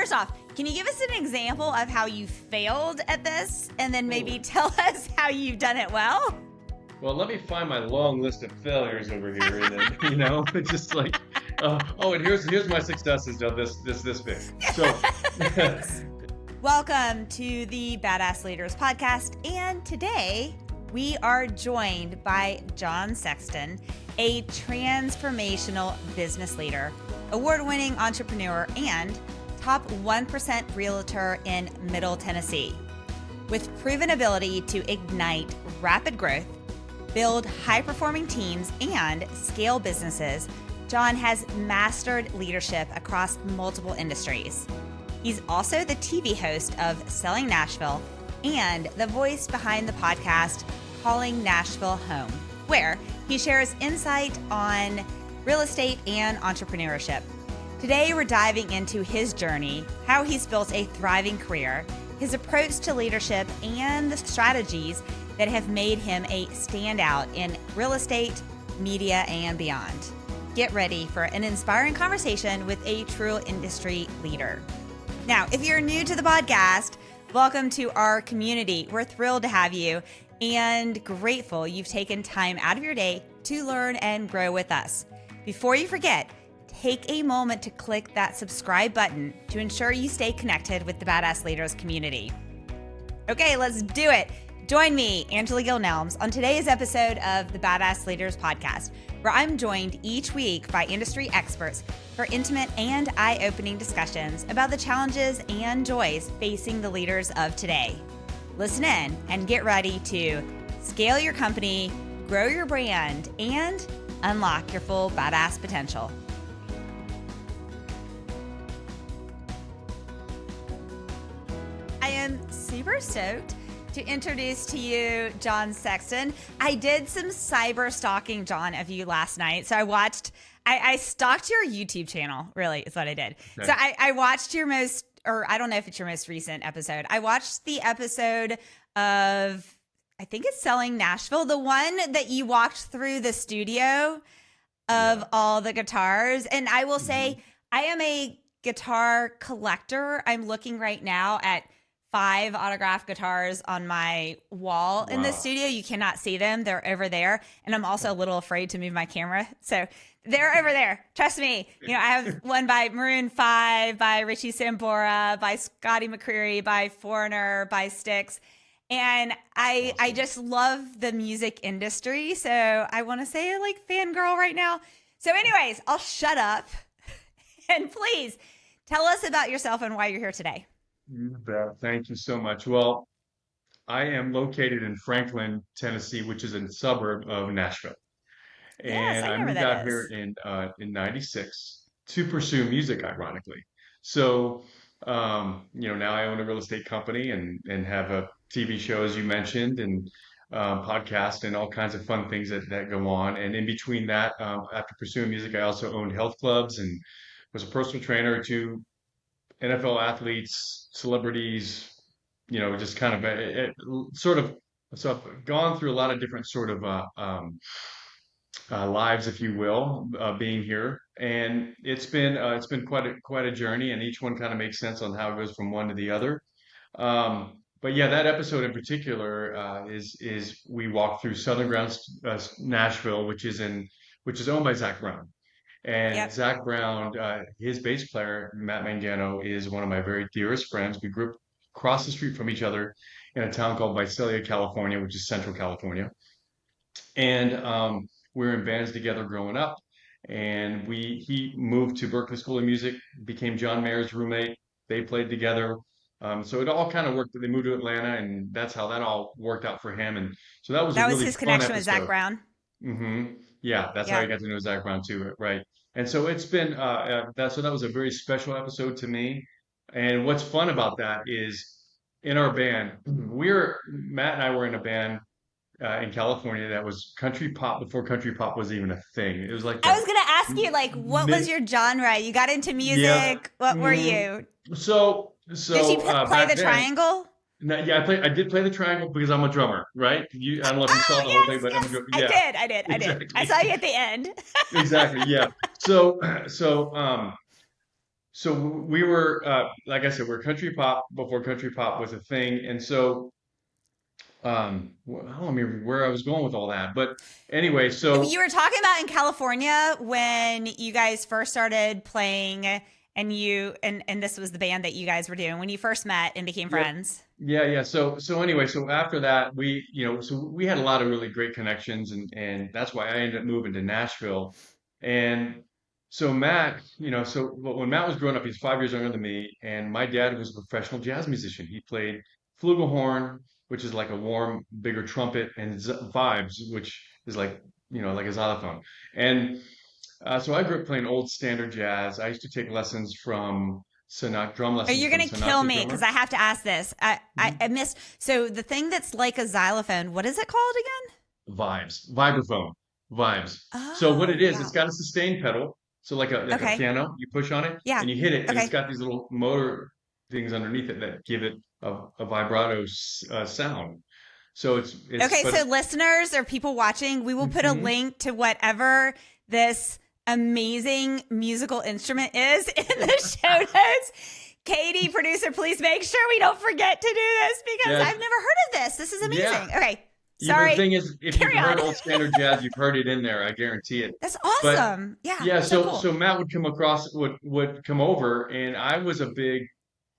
first off, can you give us an example of how you failed at this, and then maybe tell us how you've done it well? Well, let me find my long list of failures over here, and then, it's just like, and here's my successes of this big. So, welcome to the Badass Leaders Podcast, and today we are joined by Jon Sexton, a transformational business leader, award-winning entrepreneur, and top 1% realtor in Middle Tennessee. With proven ability to ignite rapid growth, build high-performing teams, and scale businesses, Jon has mastered leadership across multiple industries. He's also the TV host of Selling Nashville and the voice behind the podcast Calling Nashville Home, where he shares insight on real estate and entrepreneurship. Today, we're diving into his journey, how he's built a thriving career, his approach to leadership, and the strategies that have made him a standout in real estate, media, and beyond. Get ready for an inspiring conversation with a true industry leader. Now, if you're new to the podcast, welcome to our community. We're thrilled to have you and grateful you've taken time out of your day to learn and grow with us. Before you forget, take a moment to click that subscribe button to ensure you stay connected with the Badass Leaders community. Okay, let's do it. Join me, Angela Gill Nelms, on today's episode of the Badass Leaders Podcast, where I'm joined each week by industry experts for intimate and eye-opening discussions about the challenges and joys facing the leaders of today. Listen in and get ready to scale your company, grow your brand, and unlock your full badass potential. I am super stoked to introduce to you Jon Sexton. I did some cyber stalking, Jon, of you last night. So I stalked your YouTube channel, really, is what I did. Okay. So I watched your I don't know if it's your most recent episode. I watched the episode of, I think it's Selling Nashville, the one that you walked through the studio of all the guitars. And I will say, I am a guitar collector. I'm looking right now at 5 autographed guitars on my wall in the studio. You cannot see them. They're over there. And I'm also a little afraid to move my camera. So they're over there. Trust me. I have one by Maroon 5, by Richie Sambora, by Scotty McCreery, by Foreigner, by Styx. And I just love the music industry. So I want to say like fangirl right now. So anyways, I'll shut up. And please tell us about yourself and why you're here today. Thank you so much. Well, I am located in Franklin, Tennessee, which is a suburb of Nashville. And I moved out here in '96 to pursue music, ironically. So, now I own a real estate company and have a TV show, as you mentioned, and podcast and all kinds of fun things that go on. And in between that, after pursuing music, I also owned health clubs and was a personal trainer to NFL athletes, celebrities, just kind of so I've gone through a lot of different sort of lives, if you will, being here, and it's been quite a journey, and each one kind of makes sense on how it goes from one to the other. But yeah, that episode in particular is we walked through Southern Grounds, Nashville, which is owned by Zach Brown. And Zach Brown, his bass player, Matt Mangano, is one of my very dearest friends. We grew up across the street from each other in a town called Visalia, California, which is Central California. And we were in bands together growing up. And he moved to Berklee School of Music, became John Mayer's roommate. They played together. So it all kind of worked. They moved to Atlanta, and that's how that all worked out for him. And so that was really his connection with Zach Brown. Mm-hmm. Yeah, that's how I got to know Zach Brown too, right? And so it's been that was a very special episode to me. And what's fun about that is in our band, Matt and I were in a band in California that was country pop before country pop was even a thing. It was like I was going to ask you, like, what was your genre? You got into music. Yeah. What were you? So did you play the triangle? No, yeah, I did play the triangle because I'm a drummer, right? I don't know if you saw the whole thing, but yes. I did. Exactly. I saw you at the end. Exactly. Yeah. So so we were, like I said, we're country pop before country pop was a thing. And so, I don't remember where I was going with all that, but anyway, so You were talking about in California when you guys first started playing, and and this was the band that you guys were doing when you first met and became yep. friends. Yeah. So anyway, so after that, so we had a lot of really great connections, and that's why I ended up moving to Nashville. And so Matt, when Matt was growing up, he's 5 years younger than me, and my dad was a professional jazz musician. He played flugelhorn, which is like a warm, bigger trumpet, and vibes, which is like a xylophone. And so I grew up playing old standard jazz. I used to take lessons from drum Are lessons you from gonna kill Sonata me? Because drummer. I have to ask this. I missed. So the thing that's like a xylophone, what is it called again? Vibes, vibraphone, vibes. So what it Oh, is, it's wow. got a sustain pedal. So like a Okay. piano, you push on it Yeah. and you hit it, and it's Okay. got these little motor things underneath it that give it a vibrato sound. So it's Okay, but so listeners or people watching, we will put a Mhm. link to whatever this amazing musical instrument is in the show notes. Katie, producer, please make sure we don't forget to do this because Yeah, I've never heard of this. This is yeah. amazing. Okay, The sorry. thing is, if you've Carry on. heard old standard jazz, you've heard it in there. I guarantee it. That's But awesome. Yeah, yeah, so so cool. Matt would come over, and I was a big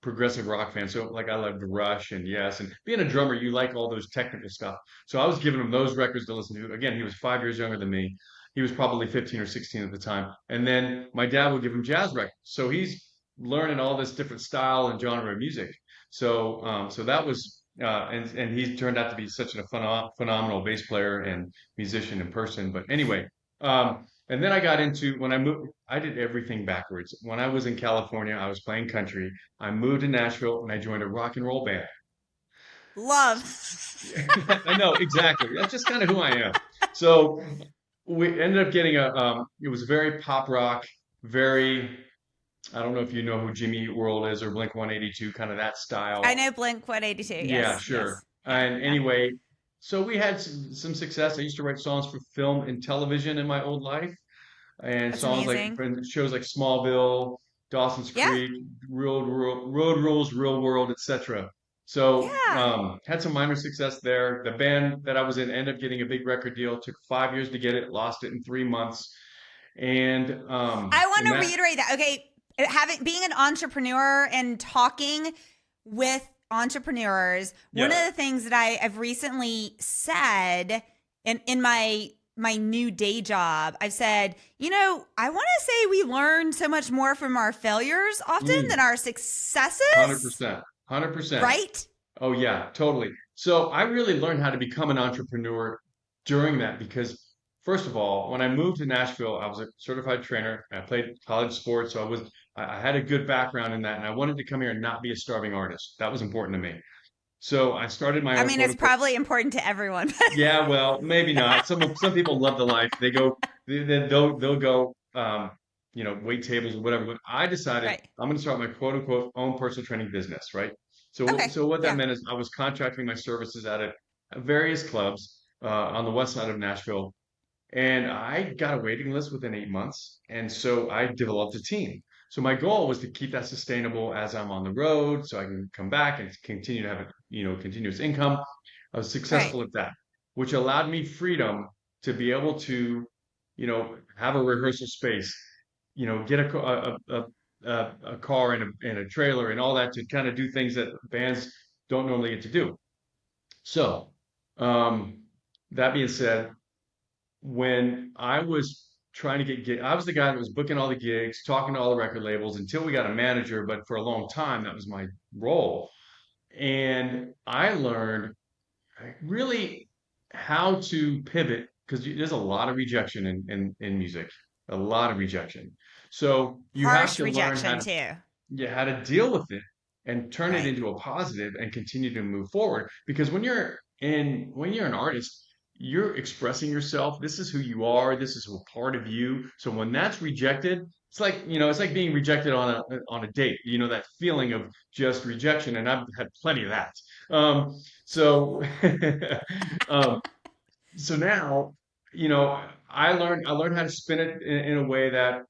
progressive rock fan. So like I loved Rush and Yes, and being a drummer, you like all those technical stuff. So I was giving him those records to listen to. Again, he was 5 years younger than me. He was probably 15 or 16 at the time. And then my dad would give him jazz records. So he's learning all this different style and genre of music. So that was and he turned out to be such a phenomenal bass player and musician in person. But anyway, and then I got into when I moved. I did everything backwards. When I was in California, I was playing country. I moved to Nashville and I joined a rock and roll band. Love. I know exactly. That's just kind of who I am. So we ended up getting it was very pop rock, very, I don't know if you know who Jimmy Eat World is or Blink 182, kind of that I style. know Blink 182. Yeah, Yes, sure. yes. Yeah, And yeah. anyway, so we had some success. I used to write songs for film and television in my old life, and That's songs like amazing. for shows like Smallville, Dawson's Yeah, Creek, Road Rules, Real World, etc. So yeah. had some minor success there. The band that I was in ended up getting a big record deal. Took 5 years to get it, lost it in 3 months, and I want and to that reiterate that. Okay, having being an entrepreneur and talking with entrepreneurs, one yeah. of the things that I've recently said in my new day job, I've said, I want to say we learn so much more from our failures often than our successes, 100%, 100%. right? Oh yeah, totally. So I really learned how to become an entrepreneur during that because first of all, when I moved to Nashville, I was a certified trainer. I played college sports, so I had a good background in that, and I wanted to come here and not be a starving artist. That was important to me. So I started my I own mean, quote it's unquote. probably important to everyone, Yeah, well, maybe not. Some people love the life. They go, they'll go, wait tables or whatever. But I decided right? I'm going to start my quote unquote own personal training business, right? Okay, So what that yeah, meant is I was contracting my services out at various clubs on the west side of Nashville, and I got a waiting list within 8 months. And so I developed a team. So my goal was to keep that sustainable as I'm on the road, so I can come back and continue to have continuous income. I was right. successful at that, which allowed me freedom to be able to, have a rehearsal space, get a car and a trailer and all that to kind of do things that bands don't normally get to do. So, um, that being said, when I was trying to get I was the guy that was booking all the gigs, talking to all the record labels until we got a manager, but for a long time that was my role. And I learned really how to pivot because there's a lot of rejection in music, a lot of rejection. So you have Harsh to learn rejection too, how to deal with it and turn it right? into a positive and continue to move forward. Because when you're an artist, you're expressing yourself. This is who you are. This is a part of you. So when that's rejected, it's like being rejected on a date. You know that feeling of just rejection, and I've had plenty of that. So um, so now, I learned how to spin it in a way that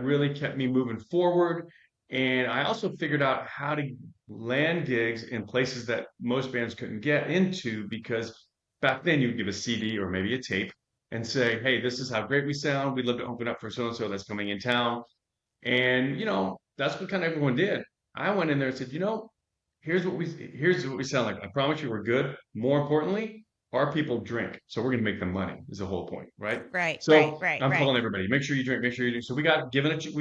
really kept me moving forward. And I also figured out how to land gigs in places that most bands couldn't get into because back then you would give a CD or maybe a tape and say, hey, this is how great we sound. We'd love to open up for so and so that's coming in town. And, that's what kind of everyone did. I went in there and said, here's what we sound like. I promise you we're good. More importantly, our people drink. So we're going to make them money is the whole point, right? Right, right, So right, I'm right. calling everybody, make sure you drink, make sure you do. So we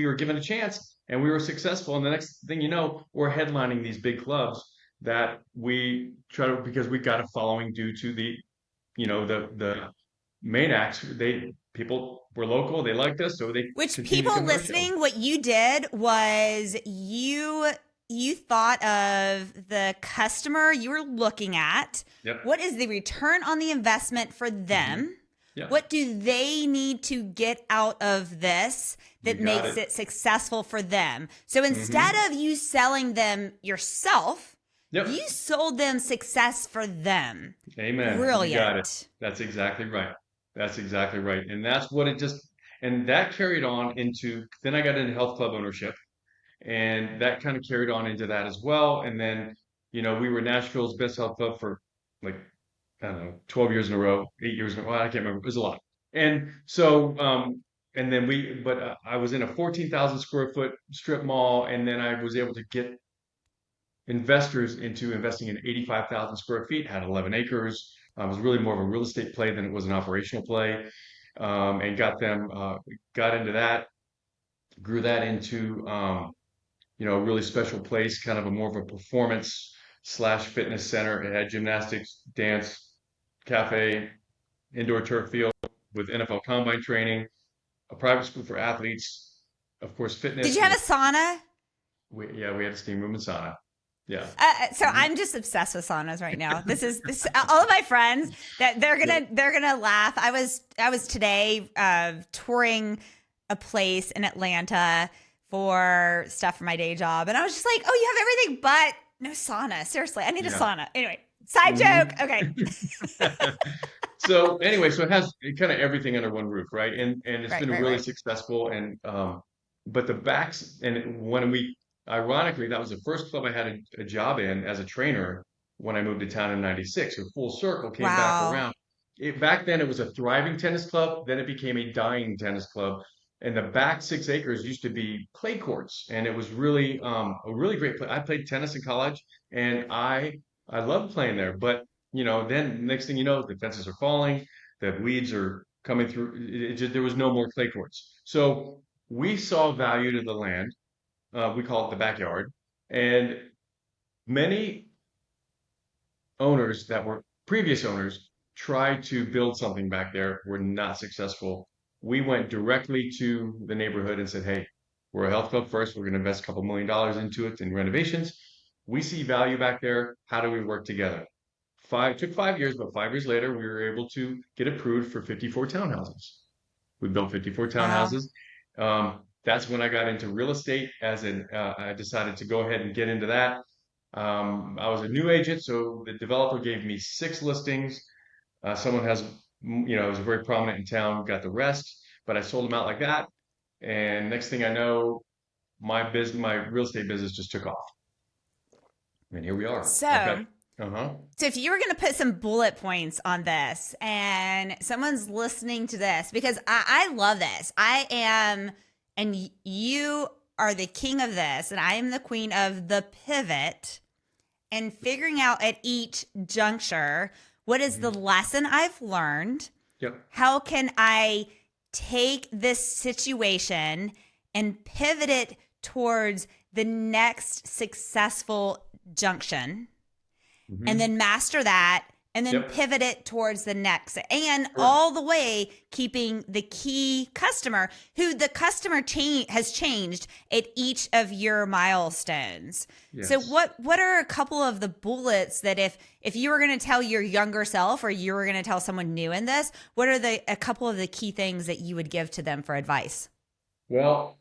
were given a chance and we were successful. And the next thing you know, we're headlining these big clubs that we try to, because we got a following due to the main acts. People were local, they liked us, so they Which continued to people come to our shows. listening, what you did was you thought of the customer you were looking at. Yep. What is the return on the investment for Hmm. them? Yeah. What do they need to get out of this You that got makes it. it successful for them? So instead Hmm. of you selling them yourself, Yep. you sold them success for them. Amen. You got it. Brilliant. That's exactly right. That's exactly right. And that's what and that carried on into, then I got into health club ownership, and that kind of carried on into that as well. And then, we were Nashville's best health club for like, I don't know, 12 years in a row, 8 years in a row. Well, I can't remember. It was a lot. And so, and then I was in a 14,000 square foot strip mall, and then I was able to get investors into investing in 85,000 square feet, had 11 acres. It was really more of a real estate play than it was an operational play. And got into that, grew that into, a really special place, kind of a more of a performance slash fitness center. It had gymnastics, dance, cafe, indoor turf field with NFL combine training, a private school for athletes, of course, Did fitness. you have a sauna? We had a steam room and sauna. Yeah. So Mhm. I'm just obsessed with saunas right now. This is this all of my friends that Yep. they're gonna laugh. I was today touring a place in Atlanta for stuff for my day job, and I was just like, oh, you have everything but no sauna. Seriously, I need a Yeah. sauna. Anyway, side Hmm. joke. Okay. So anyway, so it has kind of everything under one roof, right? And it's Right, been right, really right. successful. And but the backs and when we ironically that was the first club I had a job in as a trainer when I moved to town in '96. So full circle came back Wow. around. Back then it was a thriving tennis club. Then it became a dying tennis club. And the back 6 acres used to be clay courts, and it was really a really great play. I played tennis in college, and I loved playing there. But then next thing you know, the fences are falling, the weeds are coming through. There was no more clay courts. So we saw value to the land. We call it the backyard. And many owners that were previous owners tried to build something back there, were not successful. We went directly to the neighborhood and said, hey, we're a health club first. We're going to invest a couple $1 million into it in renovations. We see value back there. How do we work together? Took 5 years, but 5 years later, we were able to get approved for 54 townhouses. We built 54 Wow. townhouses. That's when I got into real estate. I decided to go ahead and get into that. I was a new agent, so the developer gave me 6 listings. Someone was very prominent in town, got the rest, but I sold them out like that. And next thing I know, my real estate business just took off. And here we are. I've got, So uh-huh. So if you were going to put some bullet points on this and someone's listening to this, because I love this, I am, and you are the king of this, and I am the queen of the pivot and figuring out at each juncture, what is the Mhm. lesson I've learned? Yep. How can I take this situation and pivot it towards the next successful junction? And Hmm. then master that and then Yep. pivot it towards the next and Correct. all the way keeping the key customer who the customer has changed at each of your milestones. So Yes. what are a couple of the bullets that if you were going to tell your younger self or you were going to tell someone new in this, what are a couple of the key things that you would give to them for advice? Well,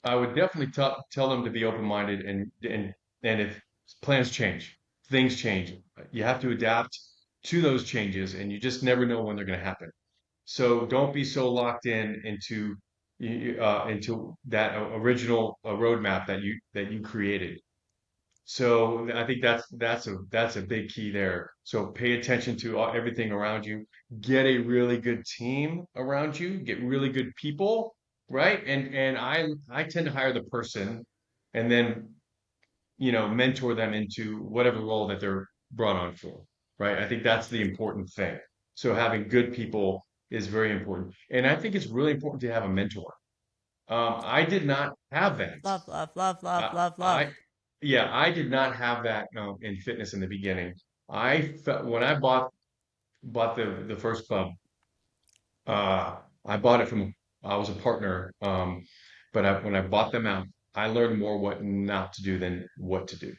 I would definitely tell them to be open-minded and if plans change, things change. You have to adapt to those changes and you just never know when they're going to happen. So don't be so locked into into that original roadmap that you created. So I think that's a big key there. So pay attention to everything around you. Get a really good team around you. Get really good people, right? And I tend to hire the person, and then mentor them into whatever role that they're brought on for, right? I think that's the important thing. So having good people is very important, and I think it's really important to have a mentor. I did not have that. Love, love, love, love, Uh, love, love. I, yeah, I did not have that in fitness in the beginning. I felt when I bought the first club, I bought it from I was a partner, but when I bought them out, I learned more what not to do than what to do.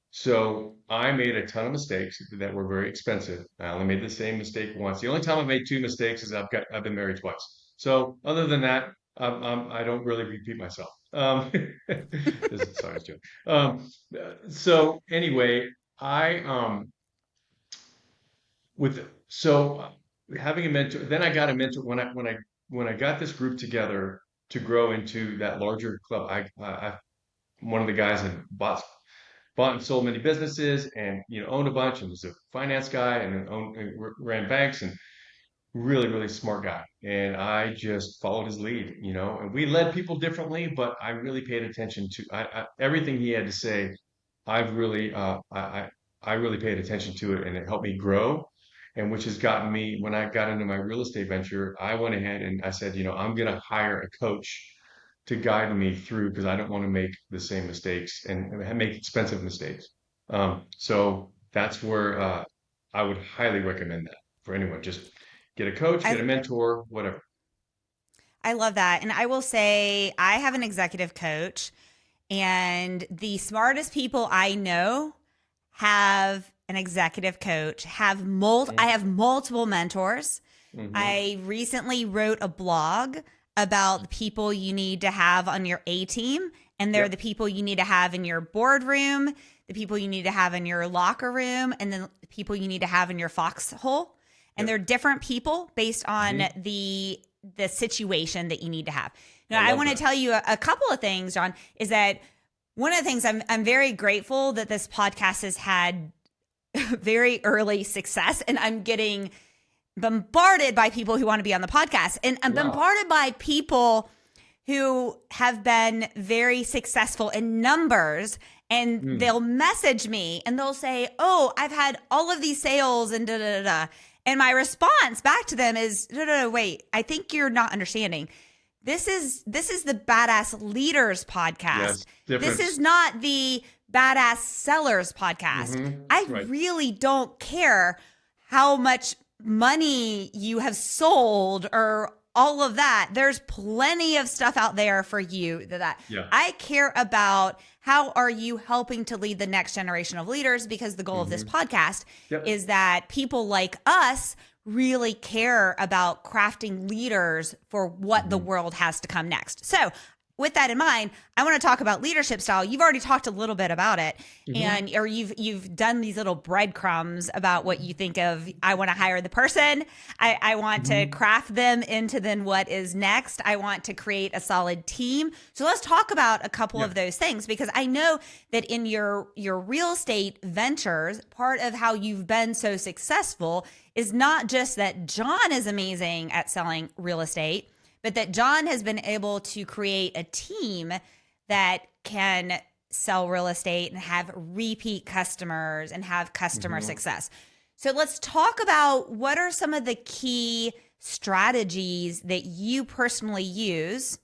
So I made a ton of mistakes that were very expensive. I only made the same mistake once. The only time I've made two mistakes is I've been married twice. So other than that, I don't really repeat myself. Sorry, I was joking. So anyway, I with so having a mentor. Then I got a mentor when I got this group together to grow into that larger club. I one of the guys that bought and sold many businesses and owned a bunch and was a finance guy and ran banks and really smart guy, and I just followed his lead, and we led people differently, but I really paid attention to everything he had to say. I've really I really paid attention to it, and it helped me grow, and which has gotten me when I got into my real estate venture. I went ahead and I said, I'm going to hire a coach to guide me through because I don't want to make the same mistakes and make expensive mistakes. So that's where I would highly recommend that for anyone. Just get a coach, get I a mentor, whatever. I love that. And I will say I have an executive coach, and the smartest people I know have an executive coach, I have multiple mentors. Mm-hmm. I recently wrote a blog about the people you need to have on your A team, and they're Yep. the people you need to have in your boardroom, the people you need to have in your locker room, and then the people you need to have in your foxhole. And they're Yep. different people based on Hmm. the situation that you need to have. Now, I I love want to that. tell you a couple of things, John, is that one of the things I'm very grateful that this podcast has had very early success, and I'm getting bombarded by people who want to be on the podcast, and I'm Wow. bombarded by people who have been very successful in numbers, and Mm. they'll message me and they'll say, "Oh, I've had all of these sales and da da da da." And my response back to them is, "No, no, no, wait. I think you're not understanding. This is the Badass Leaders podcast. Yes. This is Difference. not the Badass Sellers podcast. Hmm. I Right. really don't care how much money you have sold or all of that. There's plenty of stuff out there for you that Yeah. I care about. How are you helping to lead the next generation of leaders? Because the goal of this Hmm. podcast Yep. is that people like us really care about crafting leaders for what the Hmm. world has to come next. So, with that in mind, I want to talk about leadership style. You've already talked a little bit about it, Hmm. and or you've done these little breadcrumbs about what you think of. I want to hire the person. I want to Hmm. craft them into then what is next. I want to create a solid team. So let's talk about a couple Yeah. of those things, because I know that in your real estate ventures, part of how you've been so successful is not just that John is amazing at selling real estate, but that John has been able to create a team that can sell real estate and have repeat customers and have customer Hmm. success. So let's talk about what are some of the key strategies that you personally use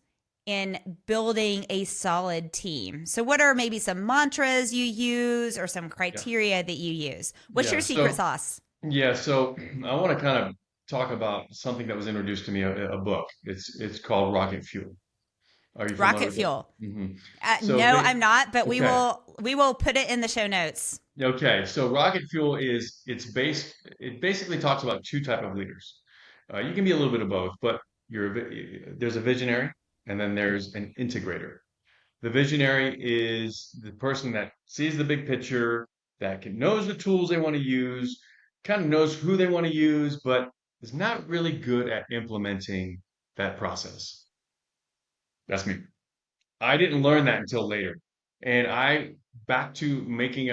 in building a solid team. So what are maybe some mantras you use or some Yeah. criteria that you use? What's your Yeah. secret sauce? So I want to kind of talk about something that was introduced to me, a book. It's called Rocket Fuel. Are you familiar Rocket with it? fuel. Hmm. So No, they I'm not, but okay. we will put it in the show notes. Okay, so rocket fuel it basically talks about two type of leaders. You can be a little bit of both, but there's a visionary and then there's an integrator. The visionary is the person that sees the big picture, knows the tools they want to use, kind of knows who they want to use, but is not really good at implementing that process. That's me. I didn't learn that until later. And back to making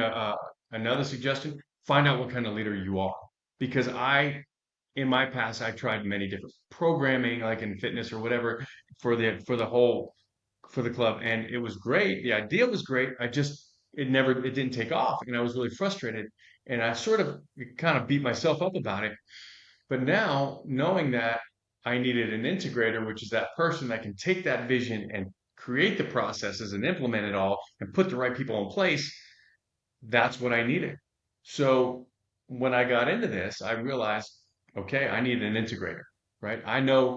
another suggestion, find out what kind of leader you are. Because in my past, I tried many different programming, like in fitness or whatever, for the club. And it was great. The idea was great. It didn't take off. And I was really frustrated. And I sort of kind of beat myself up about it. But now, knowing that I needed an integrator, which is that person that can take that vision and create the processes and implement it all and put the right people in place, that's what I needed. So when I got into this, I realized, okay, I need an integrator, right?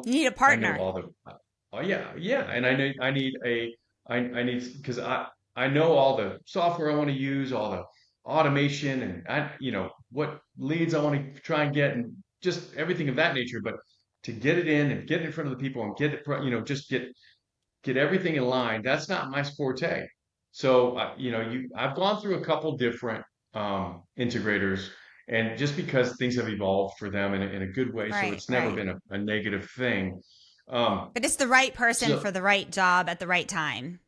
You need a I know partner. all the, oh yeah, yeah, and I need because I know all the software I want to use, all the automation, and what leads I want to try and get, and just everything of that nature. But to get it in and get it in front of the people and just get everything in line. That's not my forte. So, I've gone through a couple different integrators, and just because things have evolved for them in a good way, so Right, it's never right. been a negative thing. Um, But it's the right person so for the right job at the right time.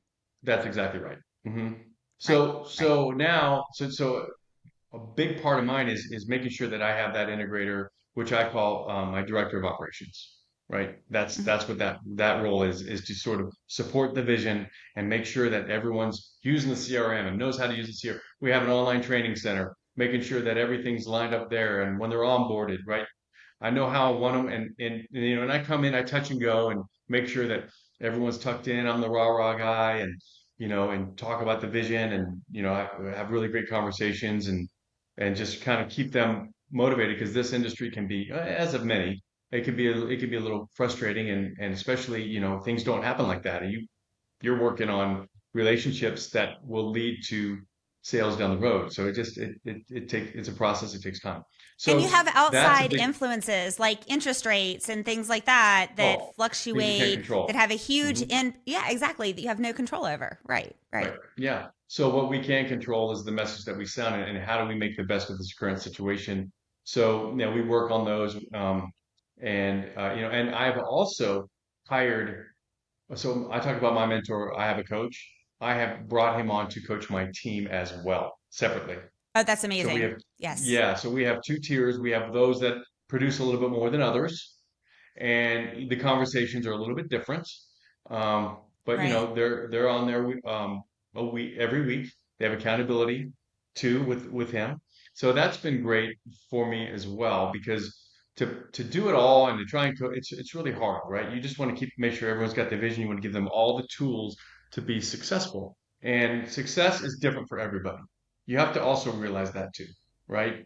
that's exactly right. hmm Right, right. So now, so a big part of mine is making sure that I have that integrator, which I call my director of operations. Right. Mhm. That's what that role is to sort of support the vision and make sure that everyone's using the CRM and knows how to use the CRM. We have an online training center, making sure that everything's lined up there, and when they're onboarded, right? I know how I want them, and I come in, I touch and go, and make sure that everyone's tucked in. I'm the rah rah guy, and and talk about the vision, and have really great conversations, and just kind of keep them motivated because this industry can be, as of many, it can be a little frustrating, and especially things don't happen like that, and you're working on relationships that will lead to sales down the road. So it's a process. It takes time. And you So have that's a outside big influences like interest rates and things like that that oh things you can't fluctuate, that control. have a huge hmm in yeah, exactly, that you have no control over. Right, right. Right. Yeah. So what we can control is the message that we send, and how do we make the best of this current situation. So we work on those, and I've also hired. So I talk about my mentor. I have a coach. I have brought him on to coach my team as well, separately. Oh, that's So we amazing. have, Yes. yeah, so we have two tiers. We have those that produce a little bit more than others, and the conversations are a little bit different. But Right. they're on there every week. They have accountability too with him. So that's been great for me as well, because to do it all and to try and it's really hard, right? You just want to make sure everyone's got the vision. You want to give them all the tools to be successful. And success is different for everybody. You have to also realize that too, right?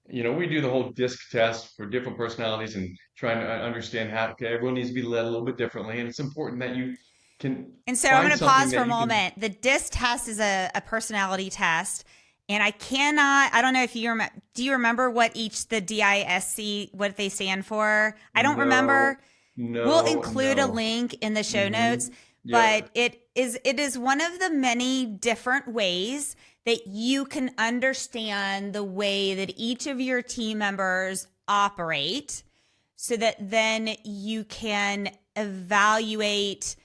We do the whole disc test for different personalities and trying to understand how okay, everyone needs to be led a little bit differently. And it's important that you can And so I'm find going to something pause for that a you can. moment. The DISC test is a personality test. And I don't know if you remember, do you remember what the DISC, what they stand for? I don't No, remember. We'll include a no. link in the show hmm notes, but Yep. it is one of the many different ways that you can understand the way that each of your team members operate so that then you can evaluate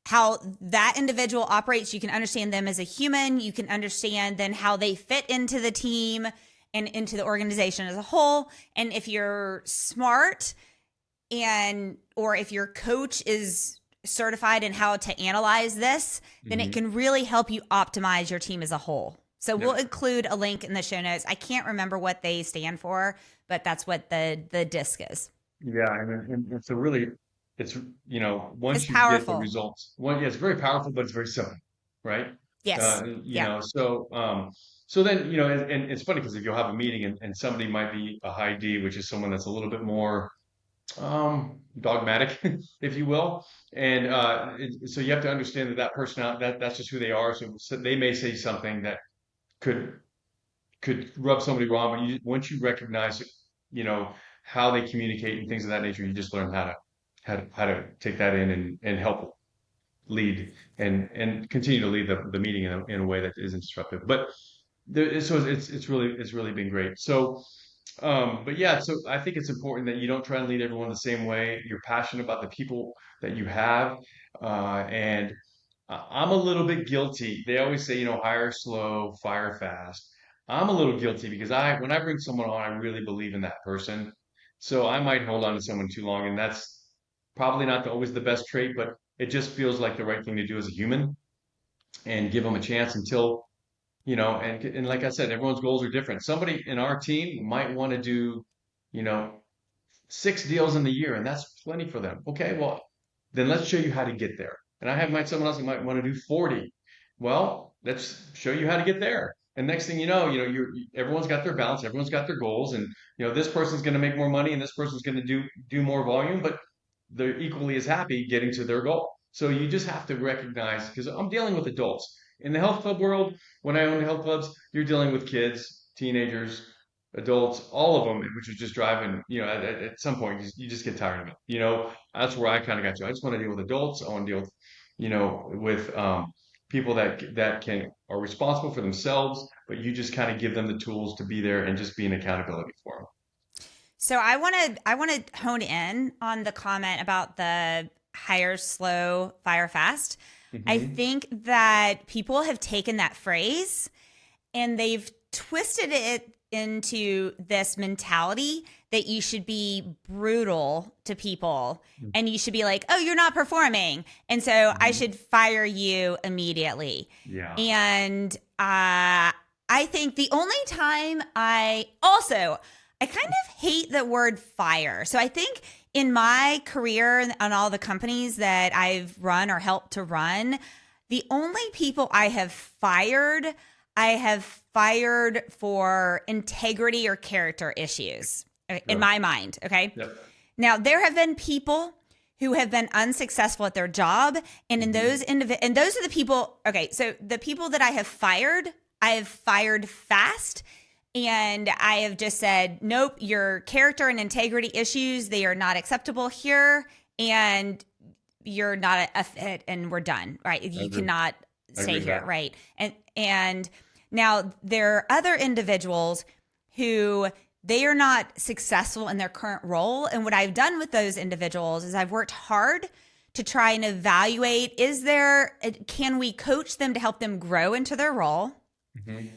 how that individual operates. You can understand them as a human. You can understand then how they fit into the team and into the organization as a whole. And if you're smart, and or if your coach is certified in how to analyze this, then it hmm can really help you optimize your team as a whole. So we'll Yep. include a link in the show notes. I can't remember what they stand for, but that's what the disc is. Yeah, and it's a really, it's It's once you get the powerful. results, yeah, it's very powerful, but it's very simple, right? Yes. Yeah. So then and it's funny because if you'll have a meeting, and somebody might be a high D, which is someone that's a little bit more dogmatic, if you will, and so you have to understand that person out that's just who they are. So they may say something that could rub somebody wrong, but once you recognize, you know, how they communicate and things of that nature, you just learn how to take that in and help lead and continue to lead the meeting in a way that isn't disruptive. But so it's really been great. So But yeah, so I think it's important that you don't try and lead everyone the same way. You're passionate about the people that you have. And I'm a little bit guilty. They always say, hire slow, fire fast. I'm a little guilty because when I bring someone on, I really believe in that person. So I might hold on to someone too long, and that's probably not always the best trait, but it just feels like the right thing to do as a human and give them a chance until and like I said, everyone's goals are different. Somebody in our team might want to do, you know, 6 deals in the year, and that's plenty for them. Okay, well, then let's show you how to get there. And I have someone else who might want to do 40. Well, let's show you how to get there. And next thing everyone's got their balance, everyone's got their goals, and this person's going to make more money, and this person's going to do more volume, but they're equally as happy getting to their goal. So you just have to recognize, because I'm dealing with adults in the health club world. When I owned health clubs, you're dealing with kids, teenagers, adults, all of them, which is just driving, at some point you just get tired of it. That's where I kind of got to. I just want to deal with adults. I want to deal with, with people that can are responsible for themselves, but you just kind of give them the tools to be there and just be an accountability for them. So I want to hone in on the comment about the hire slow, fire fast. I Hmm. think that people have taken that phrase and they've twisted it into this mentality that you should be brutal to people and you should be like, "Oh, you're not performing." And so I Hmm. should fire you immediately. Yeah. And I think the only time I kind of hate the word fire. So I think in my career on all the companies that I've run or helped to run, the only people I have fired for integrity or character issues in Sure. my mind. Okay. Yep. Now, there have been people who have been unsuccessful at their job. And Hmm. and those are the people. Okay. So the people that I have fired fast. And I have just said, nope, your character and integrity issues, they are not acceptable here. And you're not a fit and we're done, right? I You agree. cannot I stay agree with here, that. right? And now there are other individuals who they are not successful in their current role. And what I've done with those individuals is I've worked hard to try and evaluate, can we coach them to help them grow into their role? Hmm.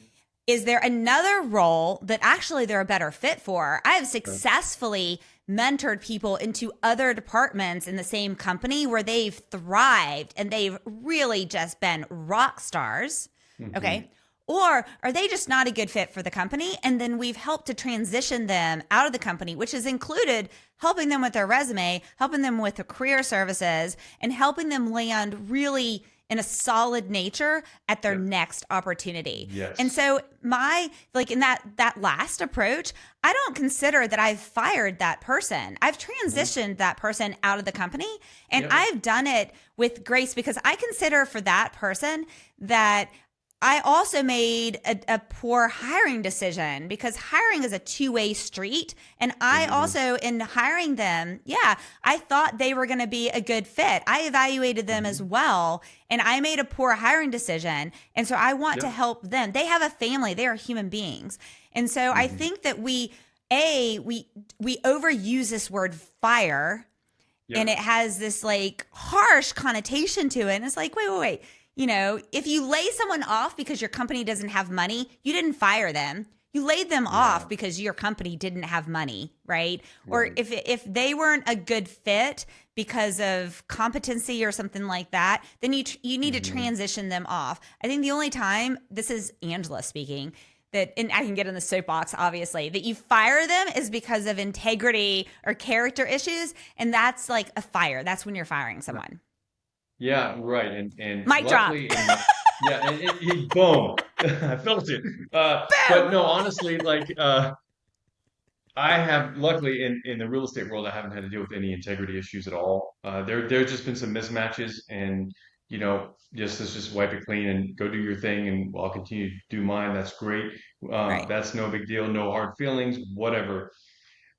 Is there another role that actually they're a better fit for? I have Sure. successfully mentored people into other departments in the same company where they've thrived and they've really just been rock stars. Hmm. Okay. Or are they just not a good fit for the company? And then we've helped to transition them out of the company, which has included helping them with their resume, helping them with the career services, and helping them land really in a solid nature at their Yep. next opportunity. And Yes. so in that last approach, I don't consider that I've fired that person. I've Hmm. transitioned that person out of the company and Yep. I've done it with grace because I consider for that person that I also made a poor hiring decision because hiring is a two-way street. And I Yes, it is. also, in hiring them, yeah, I thought they were going to be a good fit. I evaluated them as Hmm. well, and I made a poor hiring decision. And so I want to Yep. help them. They have a family, they are human beings. And so I Hmm. think that we overuse this word fire and Yep. it has this like harsh connotation to it. And it's like, wait. If you lay someone off because your company doesn't have money, you didn't fire them. You laid them Yeah. off because your company didn't have money, right? Or Right. if they weren't a good fit because of competency or something like that, then you need to Hmm. transition them off. I think the only time this is Angela speaking that and I can get in the soapbox obviously that you fire them is because of integrity or character issues and that's like a fire. That's when you're firing someone. Yeah, right. And Mic drop. luckily, yeah, boom, I felt it. But Boom. no, honestly, I have luckily in the real estate world, I haven't had to deal with any integrity issues at all. There's just been some mismatches, and just let's just wipe it clean and go do your thing, and I'll continue to do mine. That's great. Right. That's no big deal. No hard feelings, whatever.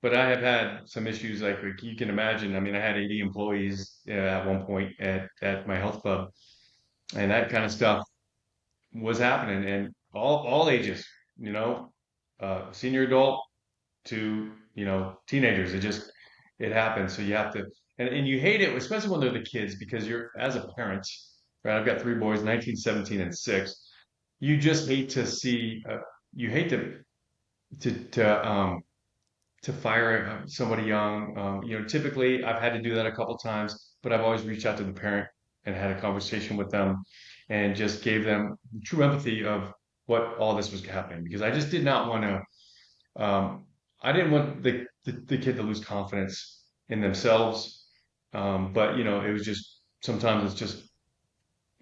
But I have had some issues like you can imagine. I mean, I had 80 employees at one point at my health club, and that kind of stuff was happening, and all ages, senior adult, to, teenagers. It happens. So you have to, and you hate it, especially when they're the kids, because you're, as a parent, right? I've got three boys, 19, 17, and 6. You just hate to see, you hate to, to, um, to fire somebody young. Typically I've had to do that a couple times, but I've always reached out to the parent and had a conversation with them and just gave them true empathy of what all this was happening because I just did not want to. I didn't want the kid to lose confidence in themselves. But it was just sometimes it's just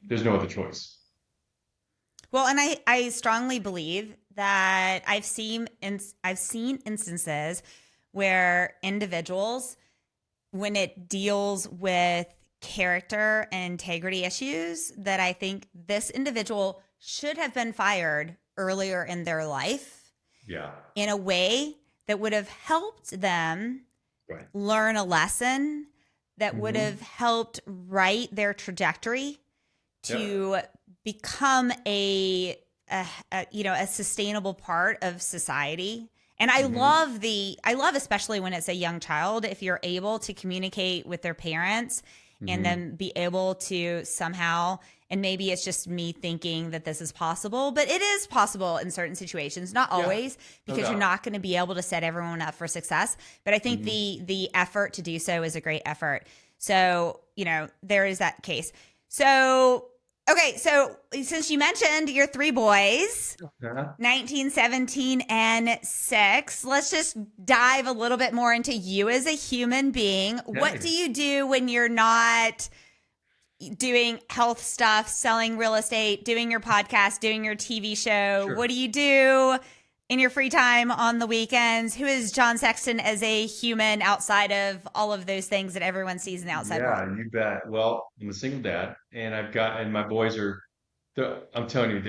there's no other choice. Well, and I strongly believe that I've seen instances where individuals, when it deals with character and integrity issues, that I think this individual should have been fired earlier in their life Yeah. in a way that would have helped them Right. learn a lesson, that would Hmm. have helped write their trajectory Yep. to become a sustainable part of society. And Hmm. I love especially when it's a young child, if you're able to communicate with their parents and Hmm. then be able to somehow, and maybe it's just me thinking that this is possible, but it is possible in certain situations, not Yeah. always, No because you're doubt. not going to be able to set everyone up for success. But I think Hmm. the effort to do so is a great effort. So, there is that case. So, okay, so since you mentioned your three boys, Uh-huh. 19, 17, and 6, let's just dive a little bit more into you as a human being. What do Okay. you do when you're not doing health stuff, selling real estate, doing your podcast, doing your TV show? Sure. What do you do in your free time on the weekends? Who is Jon Sexton as a human outside of all of those things that everyone sees in the outside Yeah, world? you bet. Well, I'm a single dad, and and my boys are. I'm telling you,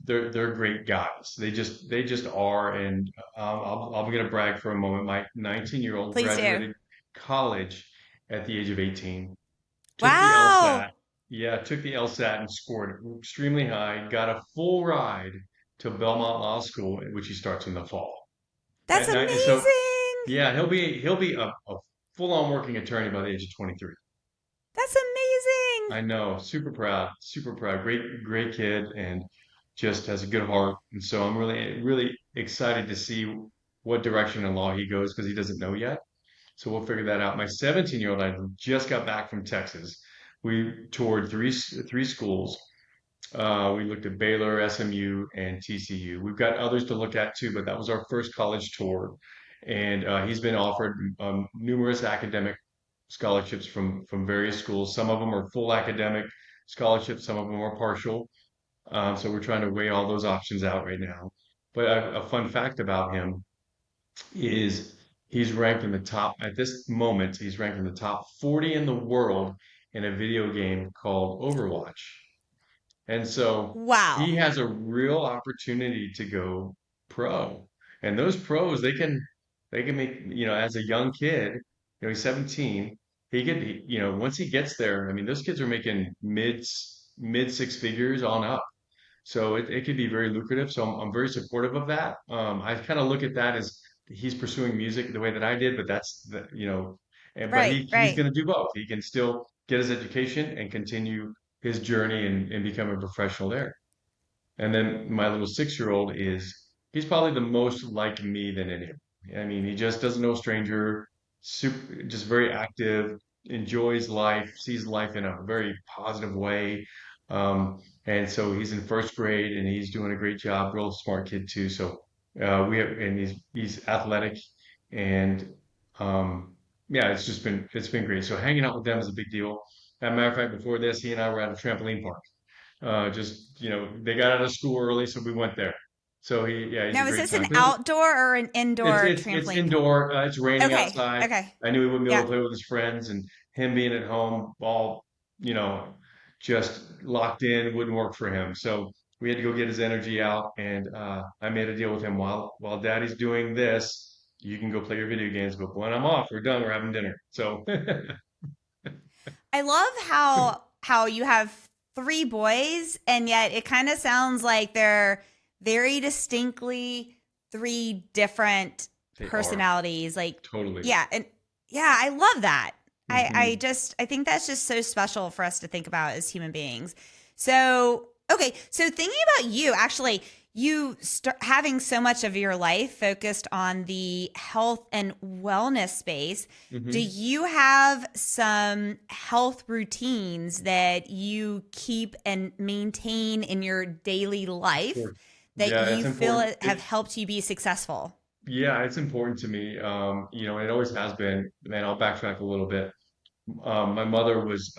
they're great guys. They just are, and I'm gonna brag for a moment. My 19-year-old Please do. graduated college at the age of 18. Took the Wow. LSAT. Yeah, took the LSAT and scored extremely high. Got a full ride to Belmont Law School, which he starts in the fall. That's And so amazing. yeah, he'll be a full-on working attorney by the age of 23. That's amazing. I know, super proud, super proud. Great kid, and just has a good heart. And so I'm really, really excited to see what direction in law he goes because he doesn't know yet. So we'll figure that out. My 17-year-old, I just got back from Texas. We toured three schools. We looked at Baylor, SMU, and TCU. We've got others to look at too, but that was our first college tour. And he's been offered numerous academic scholarships from various schools. Some of them are full academic scholarships, some of them are partial. So we're trying to weigh all those options out right now. But a fun fact about him is he's ranked in the top, at this moment, he's ranked in the top 40 in the world in a video game called Overwatch. And so Wow. he has a real opportunity to go pro. And those pros, they can make, as a young kid, he's 17, he could be, once he gets there, I mean, those kids are making mid six figures on up. So it could be very lucrative. So I'm very supportive of that. I kind of look at that as he's pursuing music the way that I did, but but Right, he's right. going to do both. He can still get his education and continue his journey and become a professional there. And then my little 6-year-old he's probably the most like me than anyone. I mean, he just doesn't know a stranger, super, just very active, enjoys life, sees life in a very positive way. And so he's in first grade and he's doing a great job, real smart kid too. So and he's athletic and um, yeah, it's been great. So hanging out with them is a big deal. As a matter of fact, before this, he and I were at a trampoline park. They got out of school early, so we went there. So he's a Now, is great this an time. outdoor or an It's indoor it's it's trampoline park? indoor. It's raining Okay, outside. okay. I knew he wouldn't be able Yeah. to play with his friends, and him being at home, all you know, just locked in, wouldn't work for him. So we had to go get his energy out, and I made a deal with him while Daddy's doing this, you can go play your video games, but when I'm off, we're done. We're having dinner. So I love how you have three boys and yet it kind of sounds like they're very distinctly three different They are personalities. Like, totally. yeah. And yeah, I love that. I Hmm. just, I think that's just so special for us to think about as human beings. So, okay. So thinking about you, actually, having so much of your life focused on the health and wellness space, do Hmm. you have some health routines that you keep and maintain in your daily life Sure. that Yeah, it's you feel important. have helped you be successful? Yeah, it's important to me. It always has been. Man, I'll backtrack a little bit. My mother was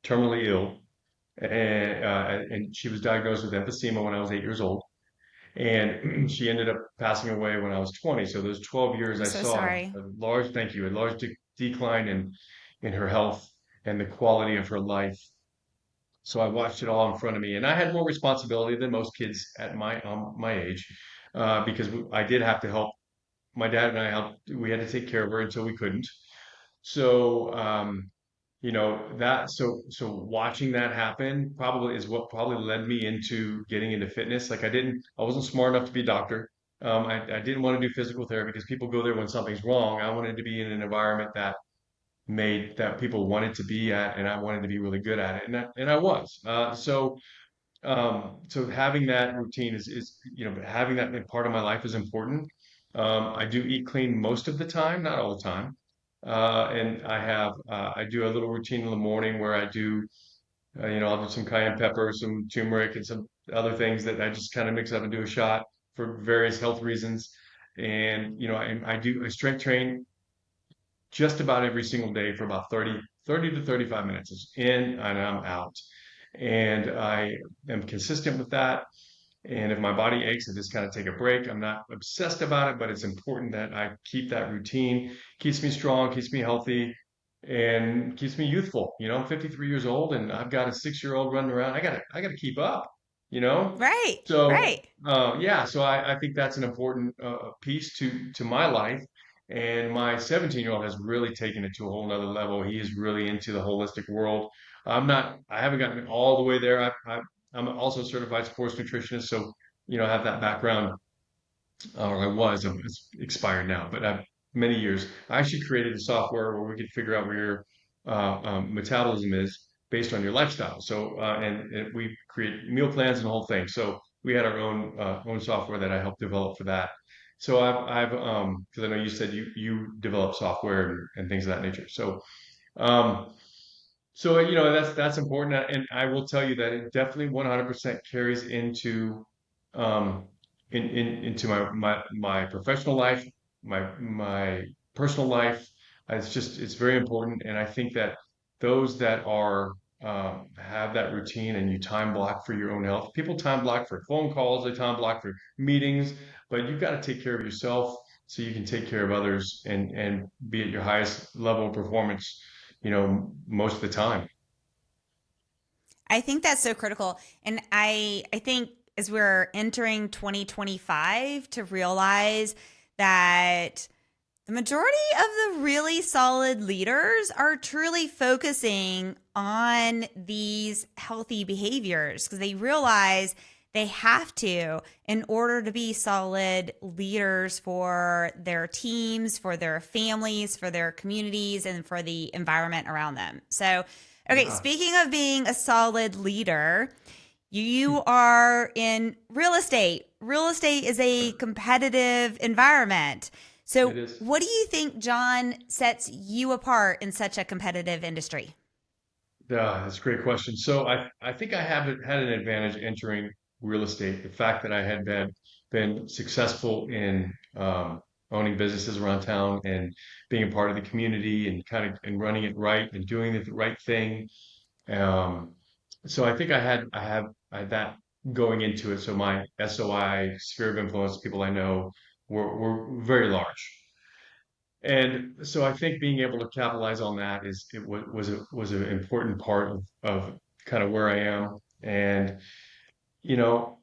terminally ill, and she was diagnosed with emphysema when I was 8 years old, and she ended up passing away when I was 20. So those 12 years, I'm I so saw sorry. a large, thank you, a large decline in her health and the quality of her life. So I watched it all in front of me, and I had more responsibility than most kids at my age, because I did have to help. My dad and I helped. We had to take care of her until we couldn't. So, so watching that happen probably is what probably led me into getting into fitness. Like I wasn't smart enough to be a doctor. I didn't want to do physical therapy because people go there when something's wrong. I wanted to be in an environment that people wanted to be at, and I wanted to be really good at it, and I was. So having that routine having that part of my life is important. I do eat clean most of the time, not all the time. And I do a little routine in the morning where I'll do some cayenne pepper, some turmeric, and some other things that I just kind of mix up and do a shot for various health reasons. And, I strength train just about every single day for about 30 to 35 minutes. It's in and I'm out. And I am consistent with that. And if my body aches, I just kind of take a break. I'm not obsessed about it, but it's important that I keep that routine. Keeps me strong, keeps me healthy, and keeps me youthful. I'm 53 years old, and I've got a 6-year-old running around. I gotta keep up. You know. Right, So right. yeah, so I think that's an important piece to my life. And my 17-year-old has really taken it to a whole nother level. He is really into the holistic world. I haven't gotten all the way there. I'm also a certified sports nutritionist, so I have that background, or I was. It's expired now, but I've many years. I actually created a software where we could figure out where your metabolism is based on your lifestyle. So and we create meal plans and the whole thing. So we had our own software that I helped develop for that. So because I know you said you develop software and things of that nature. Um, so that's important, and I will tell you that it definitely 100% carries um, into my professional life, my personal life. It's very important, and I think that those that are have that routine and you time block for your own health. People time block for phone calls, they time block for meetings, but you've got to take care of yourself so you can take care of others and be at your highest level of performance most of the time. I think that's so critical. And I think as we're entering 2025 to realize that the majority of the really solid leaders are truly focusing on these healthy behaviors because they realize they have to in order to be solid leaders for their teams, for their families, for their communities, and for the environment around them. So, okay, Yeah, speaking of being a solid leader, you are in real estate. Real estate is a competitive environment. it So, is. what do you think, John, sets you apart in such a competitive industry? Yeah, that's a great question. So I think I have had an advantage entering real estate. The fact that I had been successful in owning businesses around town and being a part of the community and kind of and running it right and doing the right thing. Um, so I think I had that going into it. So my SOI sphere of influence, people I know, were very large. And so I think being able to capitalize on that was an important part of kind of where I am. And you know,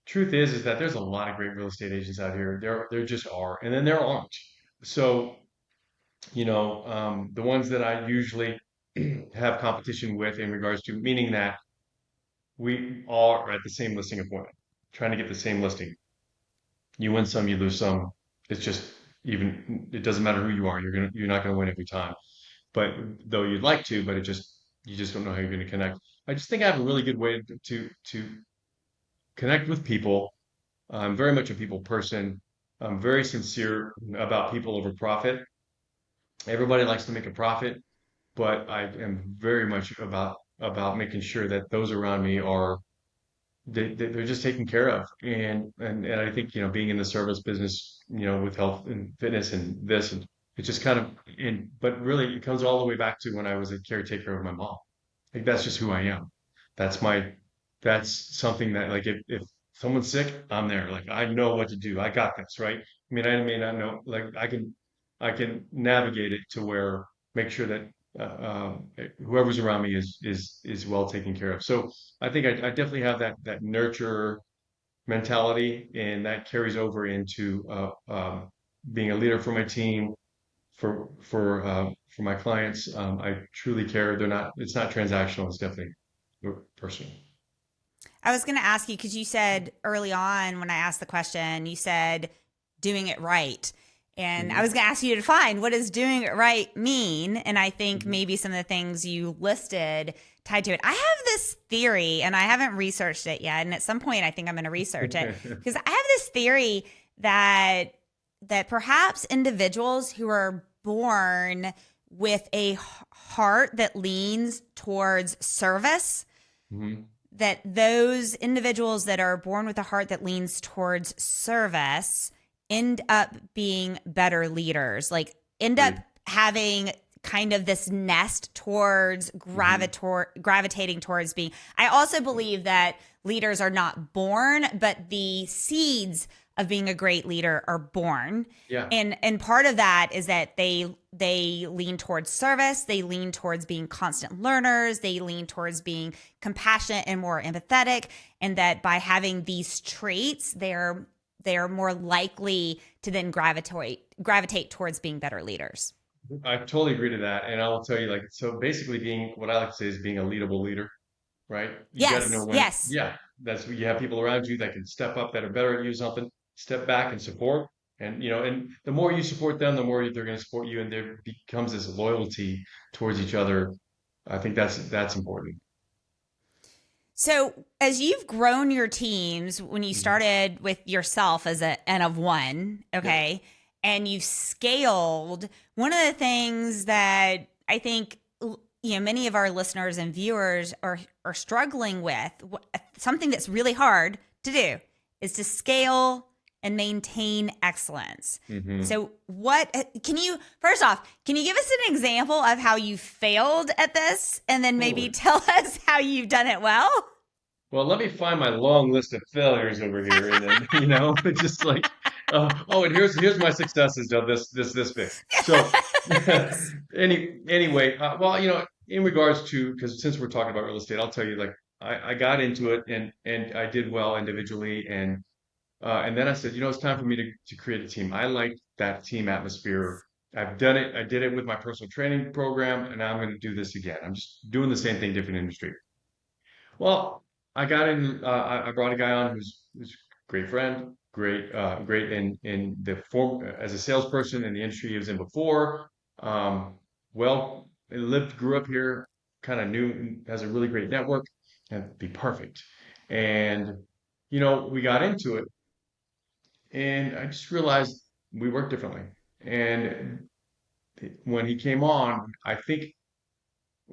truth is that there's a lot of great real estate agents out here. There just are, and then there aren't. So the ones that I usually have competition with in regards to, meaning that we all are at the same listing appointment, trying to get the same listing. You win some, you lose some. It's just even it doesn't matter who you are. You're not gonna win every time. But though you'd like to, but you just don't know how you're gonna connect. I just think I have a really good way to connect with people. I'm very much a people person. I'm very sincere about people over profit. Everybody likes to make a profit, but I am very much about making sure that those around me are they're just taken care of. And I think, being in the service business, with health and fitness and this, and it's just kind of but really it comes all the way back to when I was a caretaker of my mom. Like that's just who I am. That's my, that's something that like if someone's sick, I'm there. Like I know what to do. I got this, right? I mean, I may not know, like I can navigate it to where make sure that whoever's around me is well taken care of. So I think I definitely have that nurture mentality, and that carries over into being a leader for my team, for my clients. I truly care. They're not. It's not transactional. It's definitely personal. I was going to ask you because you said early on when I asked the question, you said doing it right. And I Hmm. was going to ask you to define what does doing it right mean? And I think Hmm. maybe some of the things you listed tied to it. I have this theory and I haven't researched it yet. And at some point I think I'm going to research it because I have this theory that perhaps individuals who are born with a heart that leans towards service, Hmm. that those individuals that are born with a heart that leans towards service end up being better leaders, like end up Agreed. having kind of this nest towards Hmm. gravitating towards being. I also believe that leaders are not born, but the seeds of being a great leader are born. Yeah. And part of that is that they lean towards service, they lean towards being constant learners, they lean towards being compassionate and more empathetic, and that by having these traits, they're more likely to then gravitate towards being better leaders. I totally agree to that. And I will tell you, like, so basically being what I like to say is being a leadable leader, right? You got to know Yes, when, yes. yeah, that's you have people around you that can step up, that are better at you something, step back and support. And the more you support them, the more they're going to support you, and there becomes this loyalty towards each other. I think that's important. So, as you've grown your teams, when you Mhm. started with yourself as a N of one, Yep. okay, and you've scaled, one of the things that I think many of our listeners and viewers are struggling with, something that's really hard to do, is to scale and maintain excellence. Hmm. So, what can you first off, can you give us an example of how you failed at this and then maybe Totally. tell us how you've done it well? Well, let me find my long list of failures over here, and then just like, and here's my successes of this big. So, anyway, well, in regards to, because since we're talking about real estate, I'll tell you, like, I got into it, and I did well individually, and then I said, it's time for me to create a team. I like that team atmosphere. I've done it. I did it with my personal training program, and now I'm going to do this again. I'm just doing the same thing, different industry. Well, I got in. I brought a guy on who's a great friend, great in the form as a salesperson in the industry he was in before. Um, well, lived, grew up here, kind of knew, has a really great network, and be perfect. And we got into it, and I just realized we work differently. And when he came on, I think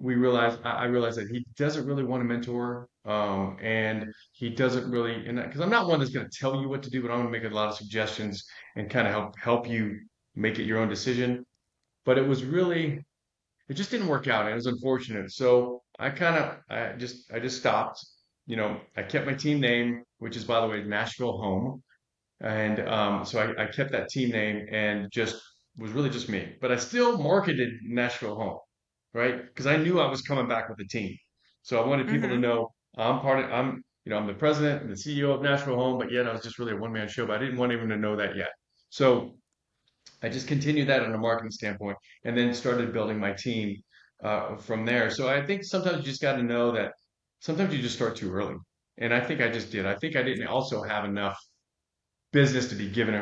I realized that he doesn't really want to mentor, and he doesn't really, and because I'm not one that's going to tell you what to do, but I'm going to make a lot of suggestions and kind of help you make it your own decision. But it just didn't work out, and it was unfortunate. So I just stopped. I kept my team name, which is, by the way, Nashville Home, and so I kept that team name and just was really just me. But I still marketed Nashville Home, right? Because I knew I was coming back with a team. So I wanted people to Mm-hmm. know I'm the president and the CEO of Nashville Home, but yet I was just really a one-man show. But I didn't want anyone to know that yet. So I just continued that on a marketing standpoint, and then started building my team from there. So I think sometimes you just got to know that sometimes you just start too early. And I think I just did. I think I didn't also have enough business to be given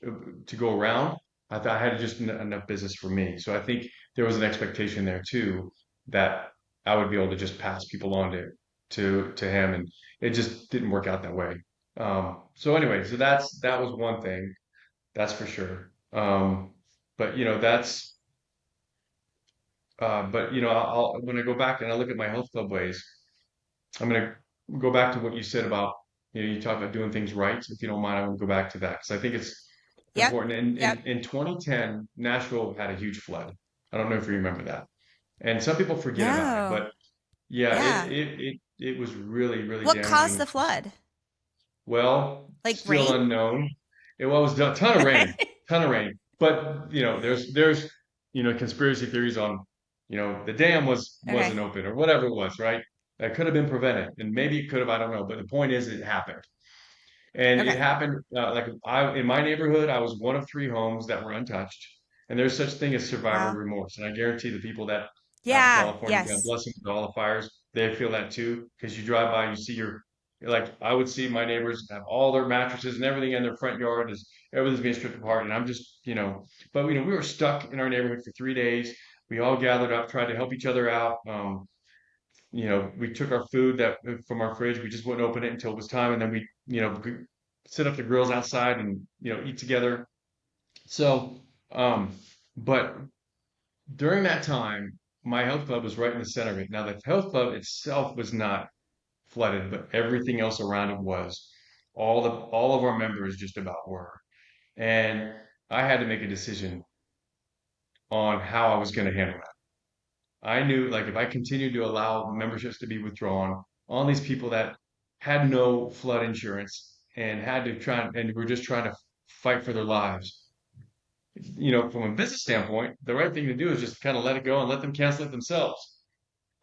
to go around. I thought I had just enough business for me. So I think there was an expectation there too that I would be able to just pass people on to him, and it just didn't work out that way. So anyway, so that was one thing, that's for sure. But that's but when I go back and I look at my health club ways, I'm gonna go back to what you said about, you talk about doing things right. If you don't mind, I want to go back to that because I think it's Yep. important. In, Yep. in in 2010, Nashville had a huge flood. I don't know if you remember that, and some people forget about it, No. but yeah, Yeah. it was really, really What caused damaging. the flood? Well, Like still rain? unknown. It was a ton of rain, ton of rain. But there's conspiracy theories on, the dam wasn't Okay. open or whatever it was, right? That could have been prevented, and maybe it could have. I don't know. But the point is, it happened, and it Okay. happened. Like I in my neighborhood, I was one of three homes that were untouched, and there's such thing as survivor Wow. remorse. And I guarantee the people that out in Yeah. California, God Yes. bless them with all the fires, they feel that too. Because you drive by, you see like I would see my neighbors have all their mattresses and everything in their front yard is everything's being stripped apart, and I'm just but we were stuck in our neighborhood for 3 days. We all gathered up, tried to help each other out. We took our food that from our fridge, we just wouldn't open it until it was time, and then we set up the grills outside and eat together. So, but during that time, my health club was right in the center of it. Now, the health club itself was not flooded, but everything else around it was. All of our members just about were. And I had to make a decision on how I was going to handle that. I knew, like, if I continued to allow memberships to be withdrawn on these people that had no flood insurance and had to try and were just trying to fight for their lives, from a business standpoint, the right thing to do is just kind of let it go and let them cancel it themselves.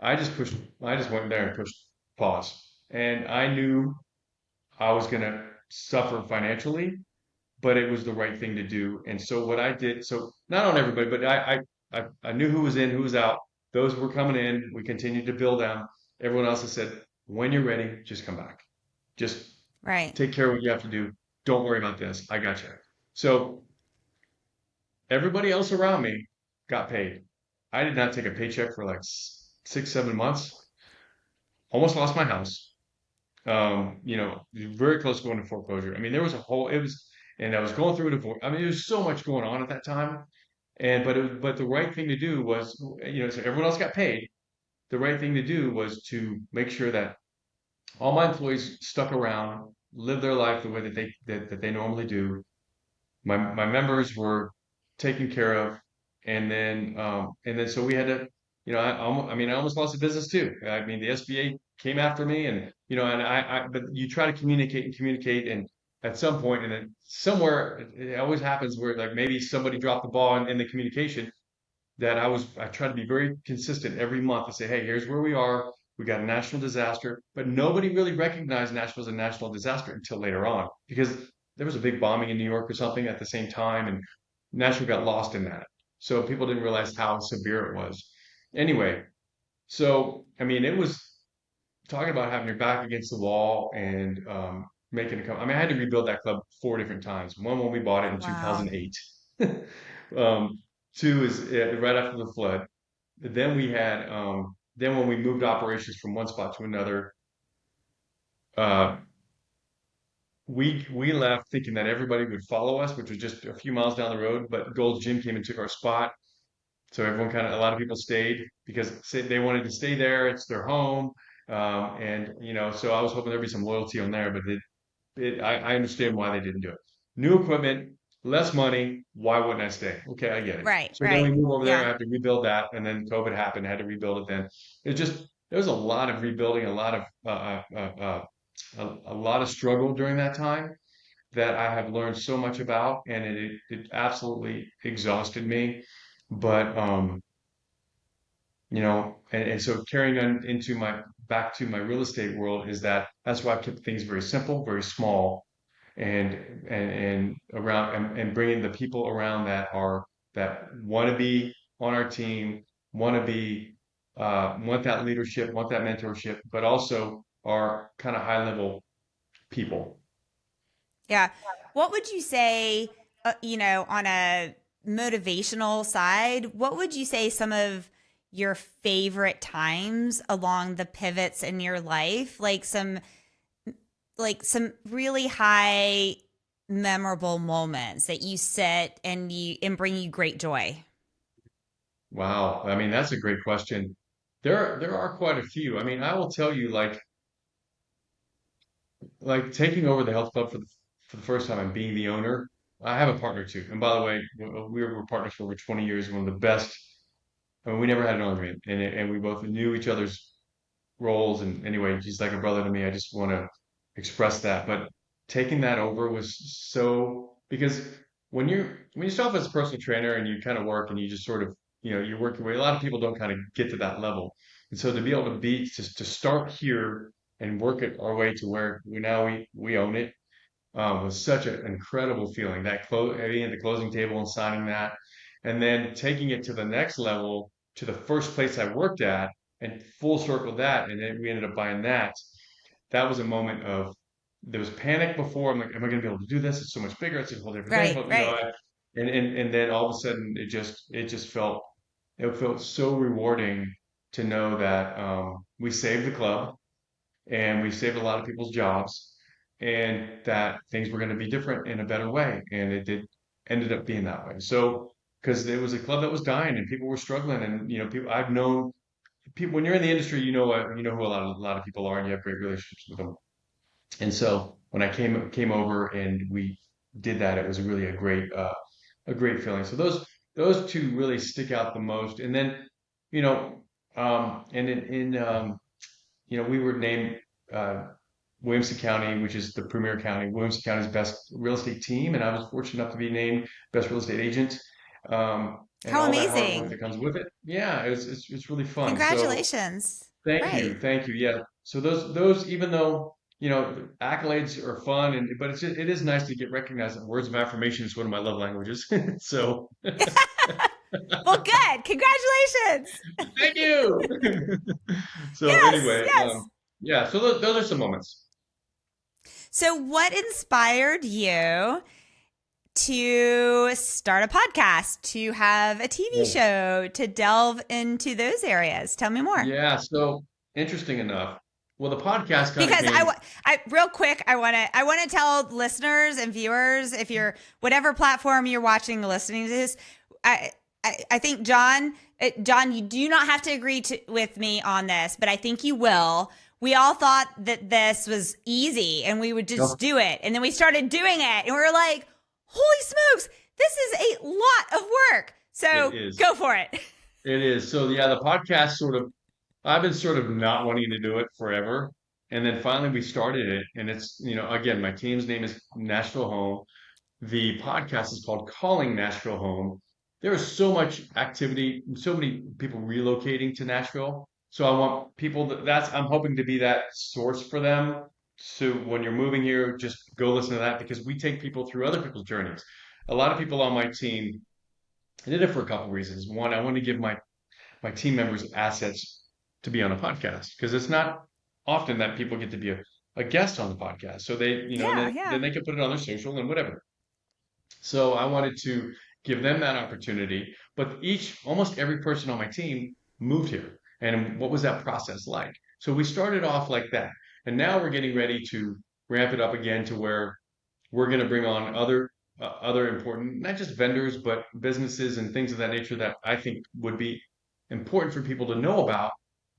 I just pushed, I just went there and pushed pause. And I knew I was going to suffer financially, but it was the right thing to do. And so what I did, so not on everybody, but I knew who was in, who was out. Those were coming in. We continued to build them. Everyone else has said, when you're ready, just come back. Just Right. take care of what you have to do. Don't worry about this. I got you. So everybody else around me got paid. I did not take a paycheck for like 6, 7 months. Almost lost my house. Very close to going to foreclosure. I mean, there was and I was going through a divorce. I mean, there's so much going on at that time. But the right thing to do was, so everyone else got paid. The right thing to do was to make sure that all my employees stuck around, lived their life the way that they normally do. My members were taken care of, and then so we had to, I almost lost the business too. I mean, the SBA came after me, and but you try to communicate, and at some point, and then somewhere, it always happens where like maybe somebody dropped the ball in the communication, that I try to be very consistent every month and say, hey, here's where we are. We got a national disaster, but nobody really recognized Nashville as a national disaster until later on because there was a big bombing in New York or something at the same time, and Nashville got lost in that. So people didn't realize how severe it was. Anyway, so I mean, it was talking about having your back against the wall and making a come. I mean, I had to rebuild that club 4 different times. One when we bought it in Wow. 2008. um, Two is right after the flood. Then when we moved operations from one spot to another, uh, we left thinking that everybody would follow us, which was just a few miles down the road. But Gold's Gym came and took our spot, so a lot of people stayed because they wanted to stay there. It's their home, and so I was hoping there'd be some loyalty on there, but I understand why they didn't do it. New equipment, less money. Why wouldn't I stay? Okay, I get it. Right. So then we Right. move over there. I Yeah. have to rebuild that, and then COVID happened. I had to rebuild it. Then it just there was a lot of rebuilding, a lot of struggle during that time that I have learned so much about, and it absolutely exhausted me. But and so carrying on into my back to my real estate world is that's why I kept things very simple, very small, and and around and bringing the people around that want to be on our team, want to be want that leadership, want that mentorship, but also are kind of high level people. Yeah. What would you say? on a motivational side, what would you say some of your favorite times along the pivots in your life, like some really high memorable moments that you sit and bring you great joy? Wow. I mean, that's a great question. There are quite a few. I mean, I will tell you, like taking over the health club for the first time and being the owner. I have a partner too, and by the way, we were partners for over 20 years. One of the best. I mean, we never had an argument, and we both knew each other's roles. And anyway, he's like a brother to me. I just want to express that. But taking that over was so because when you start off as a personal trainer and you kind of work and you just sort of you work your way. A lot of people don't kind of get to that level, and so to be able to be to start here and work it our way to where we own it was such an incredible feeling. That being at the closing table and signing that, and then taking it to the next level to the first place I worked at, and full circle that, and then we ended up buying that. That was a moment of there was panic before. I'm like, am I going to be able to do this? It's so much bigger. It's a whole different thing. Right, But right. and then all of a sudden it just felt so rewarding to know that we saved the club and we saved a lot of people's jobs and that things were going to be different in a better way. And it did ended up being that way. So, because it was a club that was dying and people were struggling and, people, I've known people, when you're in the industry, you know who a lot of people are and you have great relationships with them. And so when I came over and we did that, it was really a great feeling. So those two really stick out the most. And then, you know, and we were named uh, Williamson County, which is the premier county, Williamson County's best real estate team, and I was fortunate enough to be named best real estate agent, and How all that hard work amazing. that comes with it. Yeah, it's really fun. So Congratulations. thank you, Right. thank you. Yeah. So those even though the accolades are fun, but it is nice to get recognized. Words of affirmation is one of my love languages. So Well, good. Congratulations. thank you. So Yes, anyway, yes. yeah. So those are some moments. So, what inspired you to start a podcast, to have a TV Yeah. show, to delve into those areas? Tell me more. Yeah, so interesting enough. Well, the podcast kind of Because came. real quick, I want to tell listeners and viewers, if you're whatever platform you're watching, listening to this, I think John, you do not have to agree with me on this, but I think you will. We all thought that this was easy and we would No, just do it, and then we started doing it, and we were like, "Holy smokes, this is a lot of work." it So is. go for it. It is. So yeah, the podcast sort of. I've been sort of not wanting to do it forever, and then finally we started it, and it's again my team's name is Nashville Home. The podcast is called Calling Nashville Home. There is so much activity, so many people relocating to Nashville. So I want people I'm hoping to be that source for them. So when you're moving here, just go listen to that because we take people through other people's journeys. A lot of people on my team, I did it for a couple of reasons. One, I want to give my team members assets to be on a podcast because it's not often that people get to be a guest on the podcast. So Yeah, then yeah. they can put it on their social and whatever. So I wanted to give them that opportunity. But almost every person on my team moved here. And what was that process like? So we started off like that. And now we're getting ready to ramp it up again to where we're going to bring on other important, not just vendors, but businesses and things of that nature that I think would be important for people to know about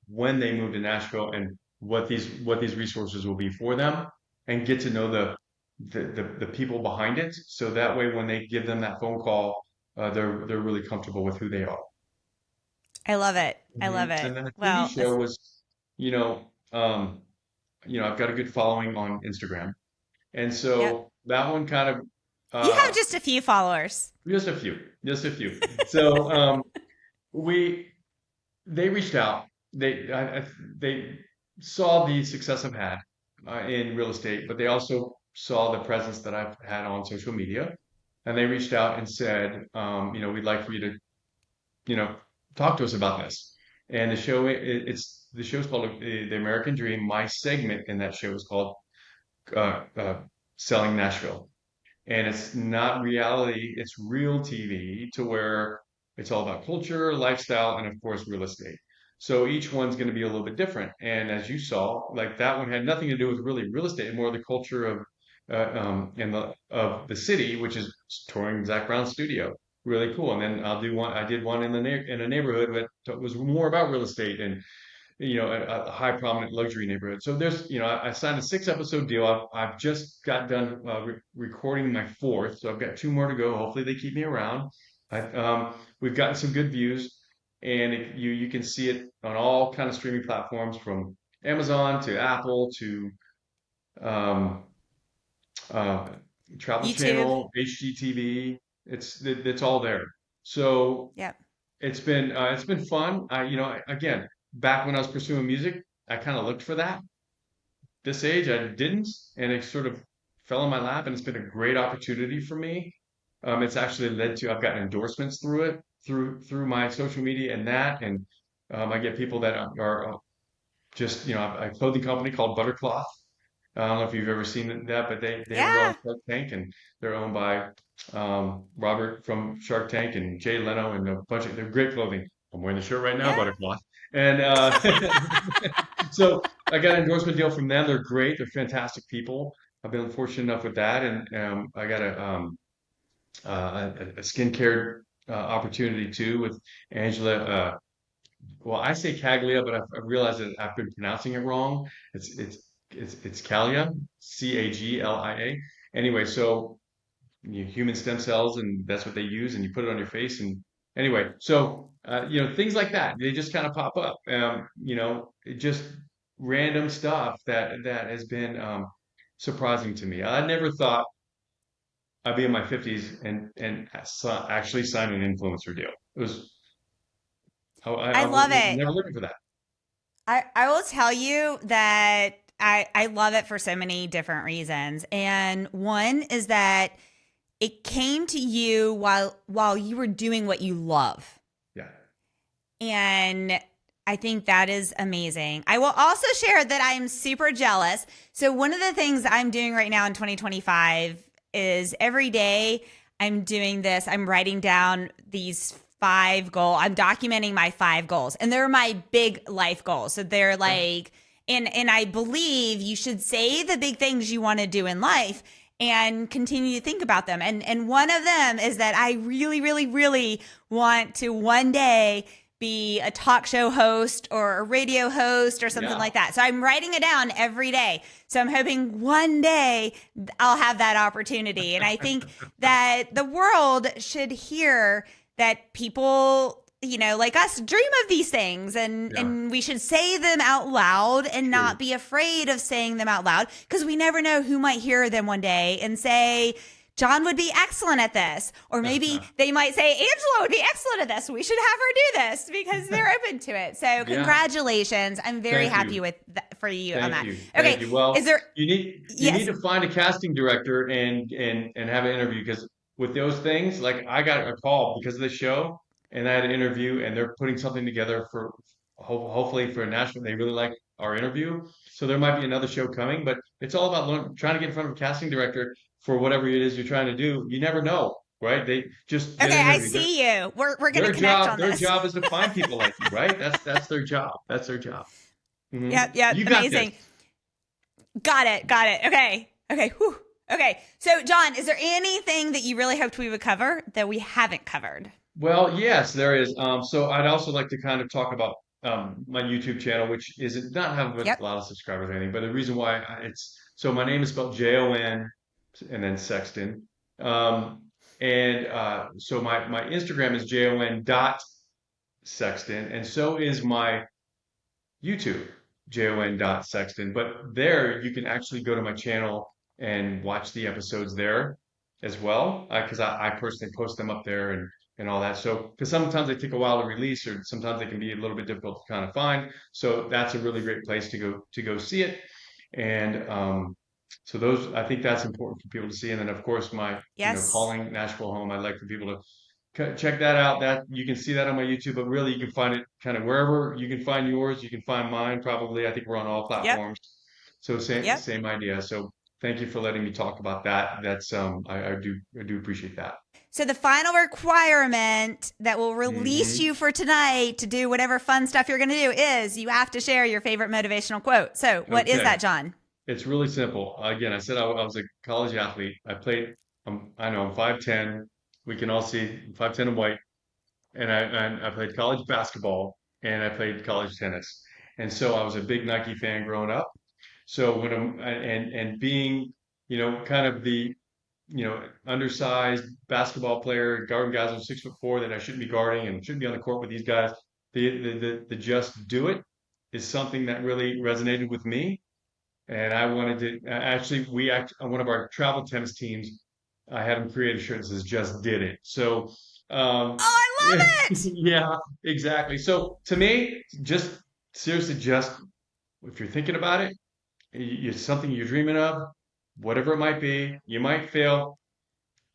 when they move to Nashville and what these resources will be for them and get to know the people behind it. So that way, when they give them that phone call, they're really comfortable with who they are. I love it. I love Mhm. it. And then the TV Well, show was, you know, um, I've got a good following on Instagram, and yep. so that one kind of You have uh, just a few followers. just a few, just a few. So we they reached out. They saw the success I've had in real estate, but they also saw the presence that I've had on social media, and they reached out and said, we'd like for you to, you know, talk to us about this. And the show's called The American Dream. My segment in that show is called uh, uh, Selling Nashville. and it's not reality, it's real TV to where it's all about culture, lifestyle, and of course, real estate. So each one's going to be a little bit different. And as you saw, like that one had nothing to do with really real estate, more the culture of and the of the city, which is touring Zach Brown's studio. Really cool. And then I'll do one. I did one in in a neighborhood that was more about real estate and a high prominent luxury neighborhood. So there's, I signed a 6 episode deal. I've just got done recording my fourth, so I've got two more to go. Hopefully they keep me around. We've gotten some good views, and you can see it on all kind of streaming platforms from Amazon to Apple to um, uh, Travel YouTube. Channel, HGTV. It's all there. So Yep. it's been fun. Again, back when I was pursuing music, I kind of looked for that. This age, I didn't, and it sort of fell in my lap, and it's been a great opportunity for me. It's actually led to I've gotten endorsements through it, through my social media and that, and I get people that are just a clothing company called Buttercloth. I don't know if you've ever seen that, but they were on Yeah. Shark Tank, and they're owned by Robert from Shark Tank and Jay Leno and a bunch of they're great clothing. I'm wearing the shirt right now, Yeah. Buttercloth. And so I got an endorsement deal from them. They're great. They're fantastic people. I've been fortunate enough with that, and I got a skincare opportunity too with Angela. Well, I say Caglia, but I've realized that I've been pronouncing it wrong. It's Calia, Caglia. Anyway, so human stem cells, and that's what they use, and you put it on your face, and anyway, so things like that, they just kind of pop up. It just random stuff that has been surprising to me. I never thought I'd be in my 50s and actually sign an influencer deal. It was I I was love it. never looking for that. I will tell you that I love it for so many different reasons. And one is that it came to you while you were doing what you love. Yeah. And I think that is amazing. I will also share that I'm super jealous. So, one of the things I'm doing right now in 2025 is every day I'm doing this. I'm writing down these 5 goals. I'm documenting my 5 goals, and they're my big life goals. So, they're Yeah. like, and I believe you should say the big things you want to do in life and continue to think about them. And one of them is that I really, really, really want to one day be a talk show host or a radio host or something Yeah. like that. So I'm writing it down every day. So I'm hoping one day I'll have that opportunity. And I think that the world should hear that people, like us dream of these things, Yeah. and we should say them out loud and True. not be afraid of saying them out loud, because we never know who might hear them one day and say, John would be excellent at this. Or maybe they might say, Angela would be excellent at this. We should have her do this because they're open to it. So Yeah. congratulations. I'm very Thank happy you. with for you on Thank that. you. Thank Okay. you. Well, Is there, you need yes. to find a casting director and have an interview, because with those things, like I got a call because of the show, and I had an interview, and they're putting something together for hopefully for a national. They really like our interview, so there might be another show coming. But it's all about trying to get in front of a casting director for whatever it is you're trying to do. You never know, right? They just get Okay. an I interview. see you. We're going to connect on Their this. job is to find people like you, right? That's their job. That's their job. Yep. Yep. You got this. Amazing. Got it. Got it. Okay. Okay. Whew. Okay. So, John, is there anything that you really hoped we would cover that we haven't covered? Well, yes, there is. So I'd also like to kind of talk about my YouTube channel, which is not have a Yep. lot of subscribers or anything, but the reason why it's so my name is spelled Jon and then Sexton. And so my Instagram is jon.sexton, and so is my YouTube, jon.sexton. But there you can actually go to my channel and watch the episodes there as well, because I personally post them up there and all that. So, because sometimes they take a while to release, or sometimes they can be a little bit difficult to kind of find. So that's a really great place to go see it. And so those, I think that's important for people to see. And then of course my, Yes. calling Nashville home. I'd like for people to check that out. That you can see that on my YouTube, but really you can find it kind of wherever you can find yours. You can find mine probably. I think we're on all Yep. platforms. So same Yep. same idea. So Thank you for letting me talk about that. That's I do appreciate that. So the final requirement that will release Hmm. you for tonight to do whatever fun stuff you're going to do is you have to share your favorite motivational quote. So what is Okay. that, Jon? It's really simple. Again, I said I was a college athlete. I played, I know I'm 5'10". We can all see I'm 5'10" and white. And I played college basketball and I played college tennis. And so I was a big Nike fan growing up. So when and being, kind of the, undersized basketball player, guarding guys on 6'4" that I shouldn't be guarding and shouldn't be on the court with these guys, the just do it is something that really resonated with me. And I wanted to actually, on one of our travel tennis teams, I had them create a shirt that says "Just Did It." So, Oh, um, I love it. yeah, exactly. So to me, just seriously, just if you're thinking about it, it's something you're dreaming of, whatever it might be, you might fail,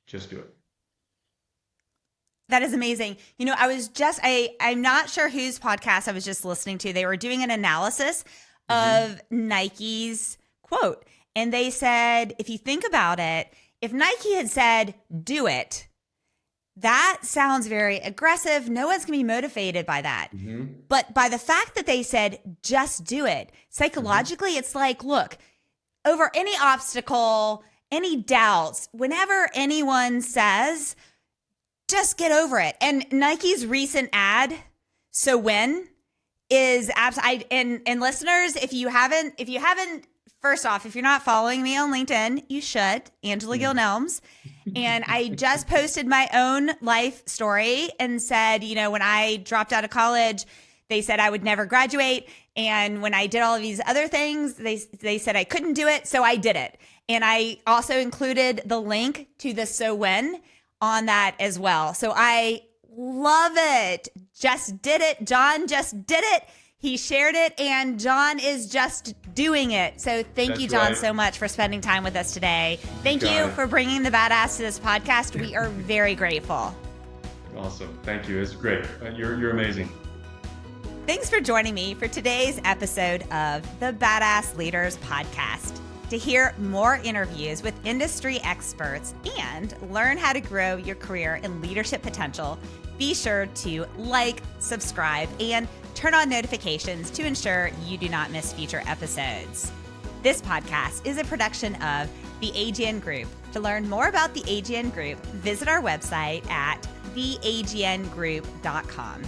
just do it. That is amazing. I'm not sure whose podcast I was just listening to. They were doing an analysis Hmm. of Nike's quote. And they said, if you think about it, if Nike had said, do it, that sounds very aggressive. No one's going to be motivated by that. Hmm. But by the fact that they said, just do it, Hmm. psychologically, it's like, look, over any obstacle, any doubts, whenever anyone says, just get over it. And Nike's recent ad, so when, is absolutely, and listeners, if you haven't, first off, if you're not following me on LinkedIn, you should, Angela Gill Nelms. And I just posted my own life story and said, when I dropped out of college, they said I would never graduate. And when I did all of these other things, they said I couldn't do it. So I did it. And I also included the link to the so when on that as well. So I love it. Just did it. Jon just did it. He shared it, and Jon is just doing it. So thank you, That's Jon, right. so much for spending time with us today. Thank Got you it. for bringing the badass to this podcast. We are very grateful. Awesome. Thank you. It's great. You're amazing. Thanks for joining me for today's episode of the Badass Leaders Podcast. To hear more interviews with industry experts and learn how to grow your career and leadership potential, be sure to like, subscribe, and turn on notifications to ensure you do not miss future episodes. This podcast is a production of the AGN Group. To learn more about the AGN Group, visit our website at theagnGroup.com.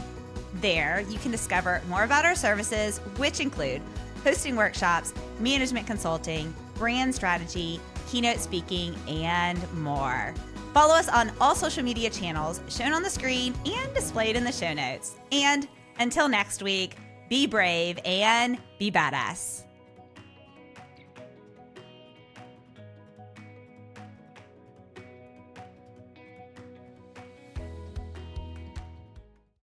There, you can discover more about our services, which include hosting workshops, management consulting, brand strategy, keynote speaking, and more. Follow us on all social media channels shown on the screen and displayed in the show notes. And until next week, be brave and be badass.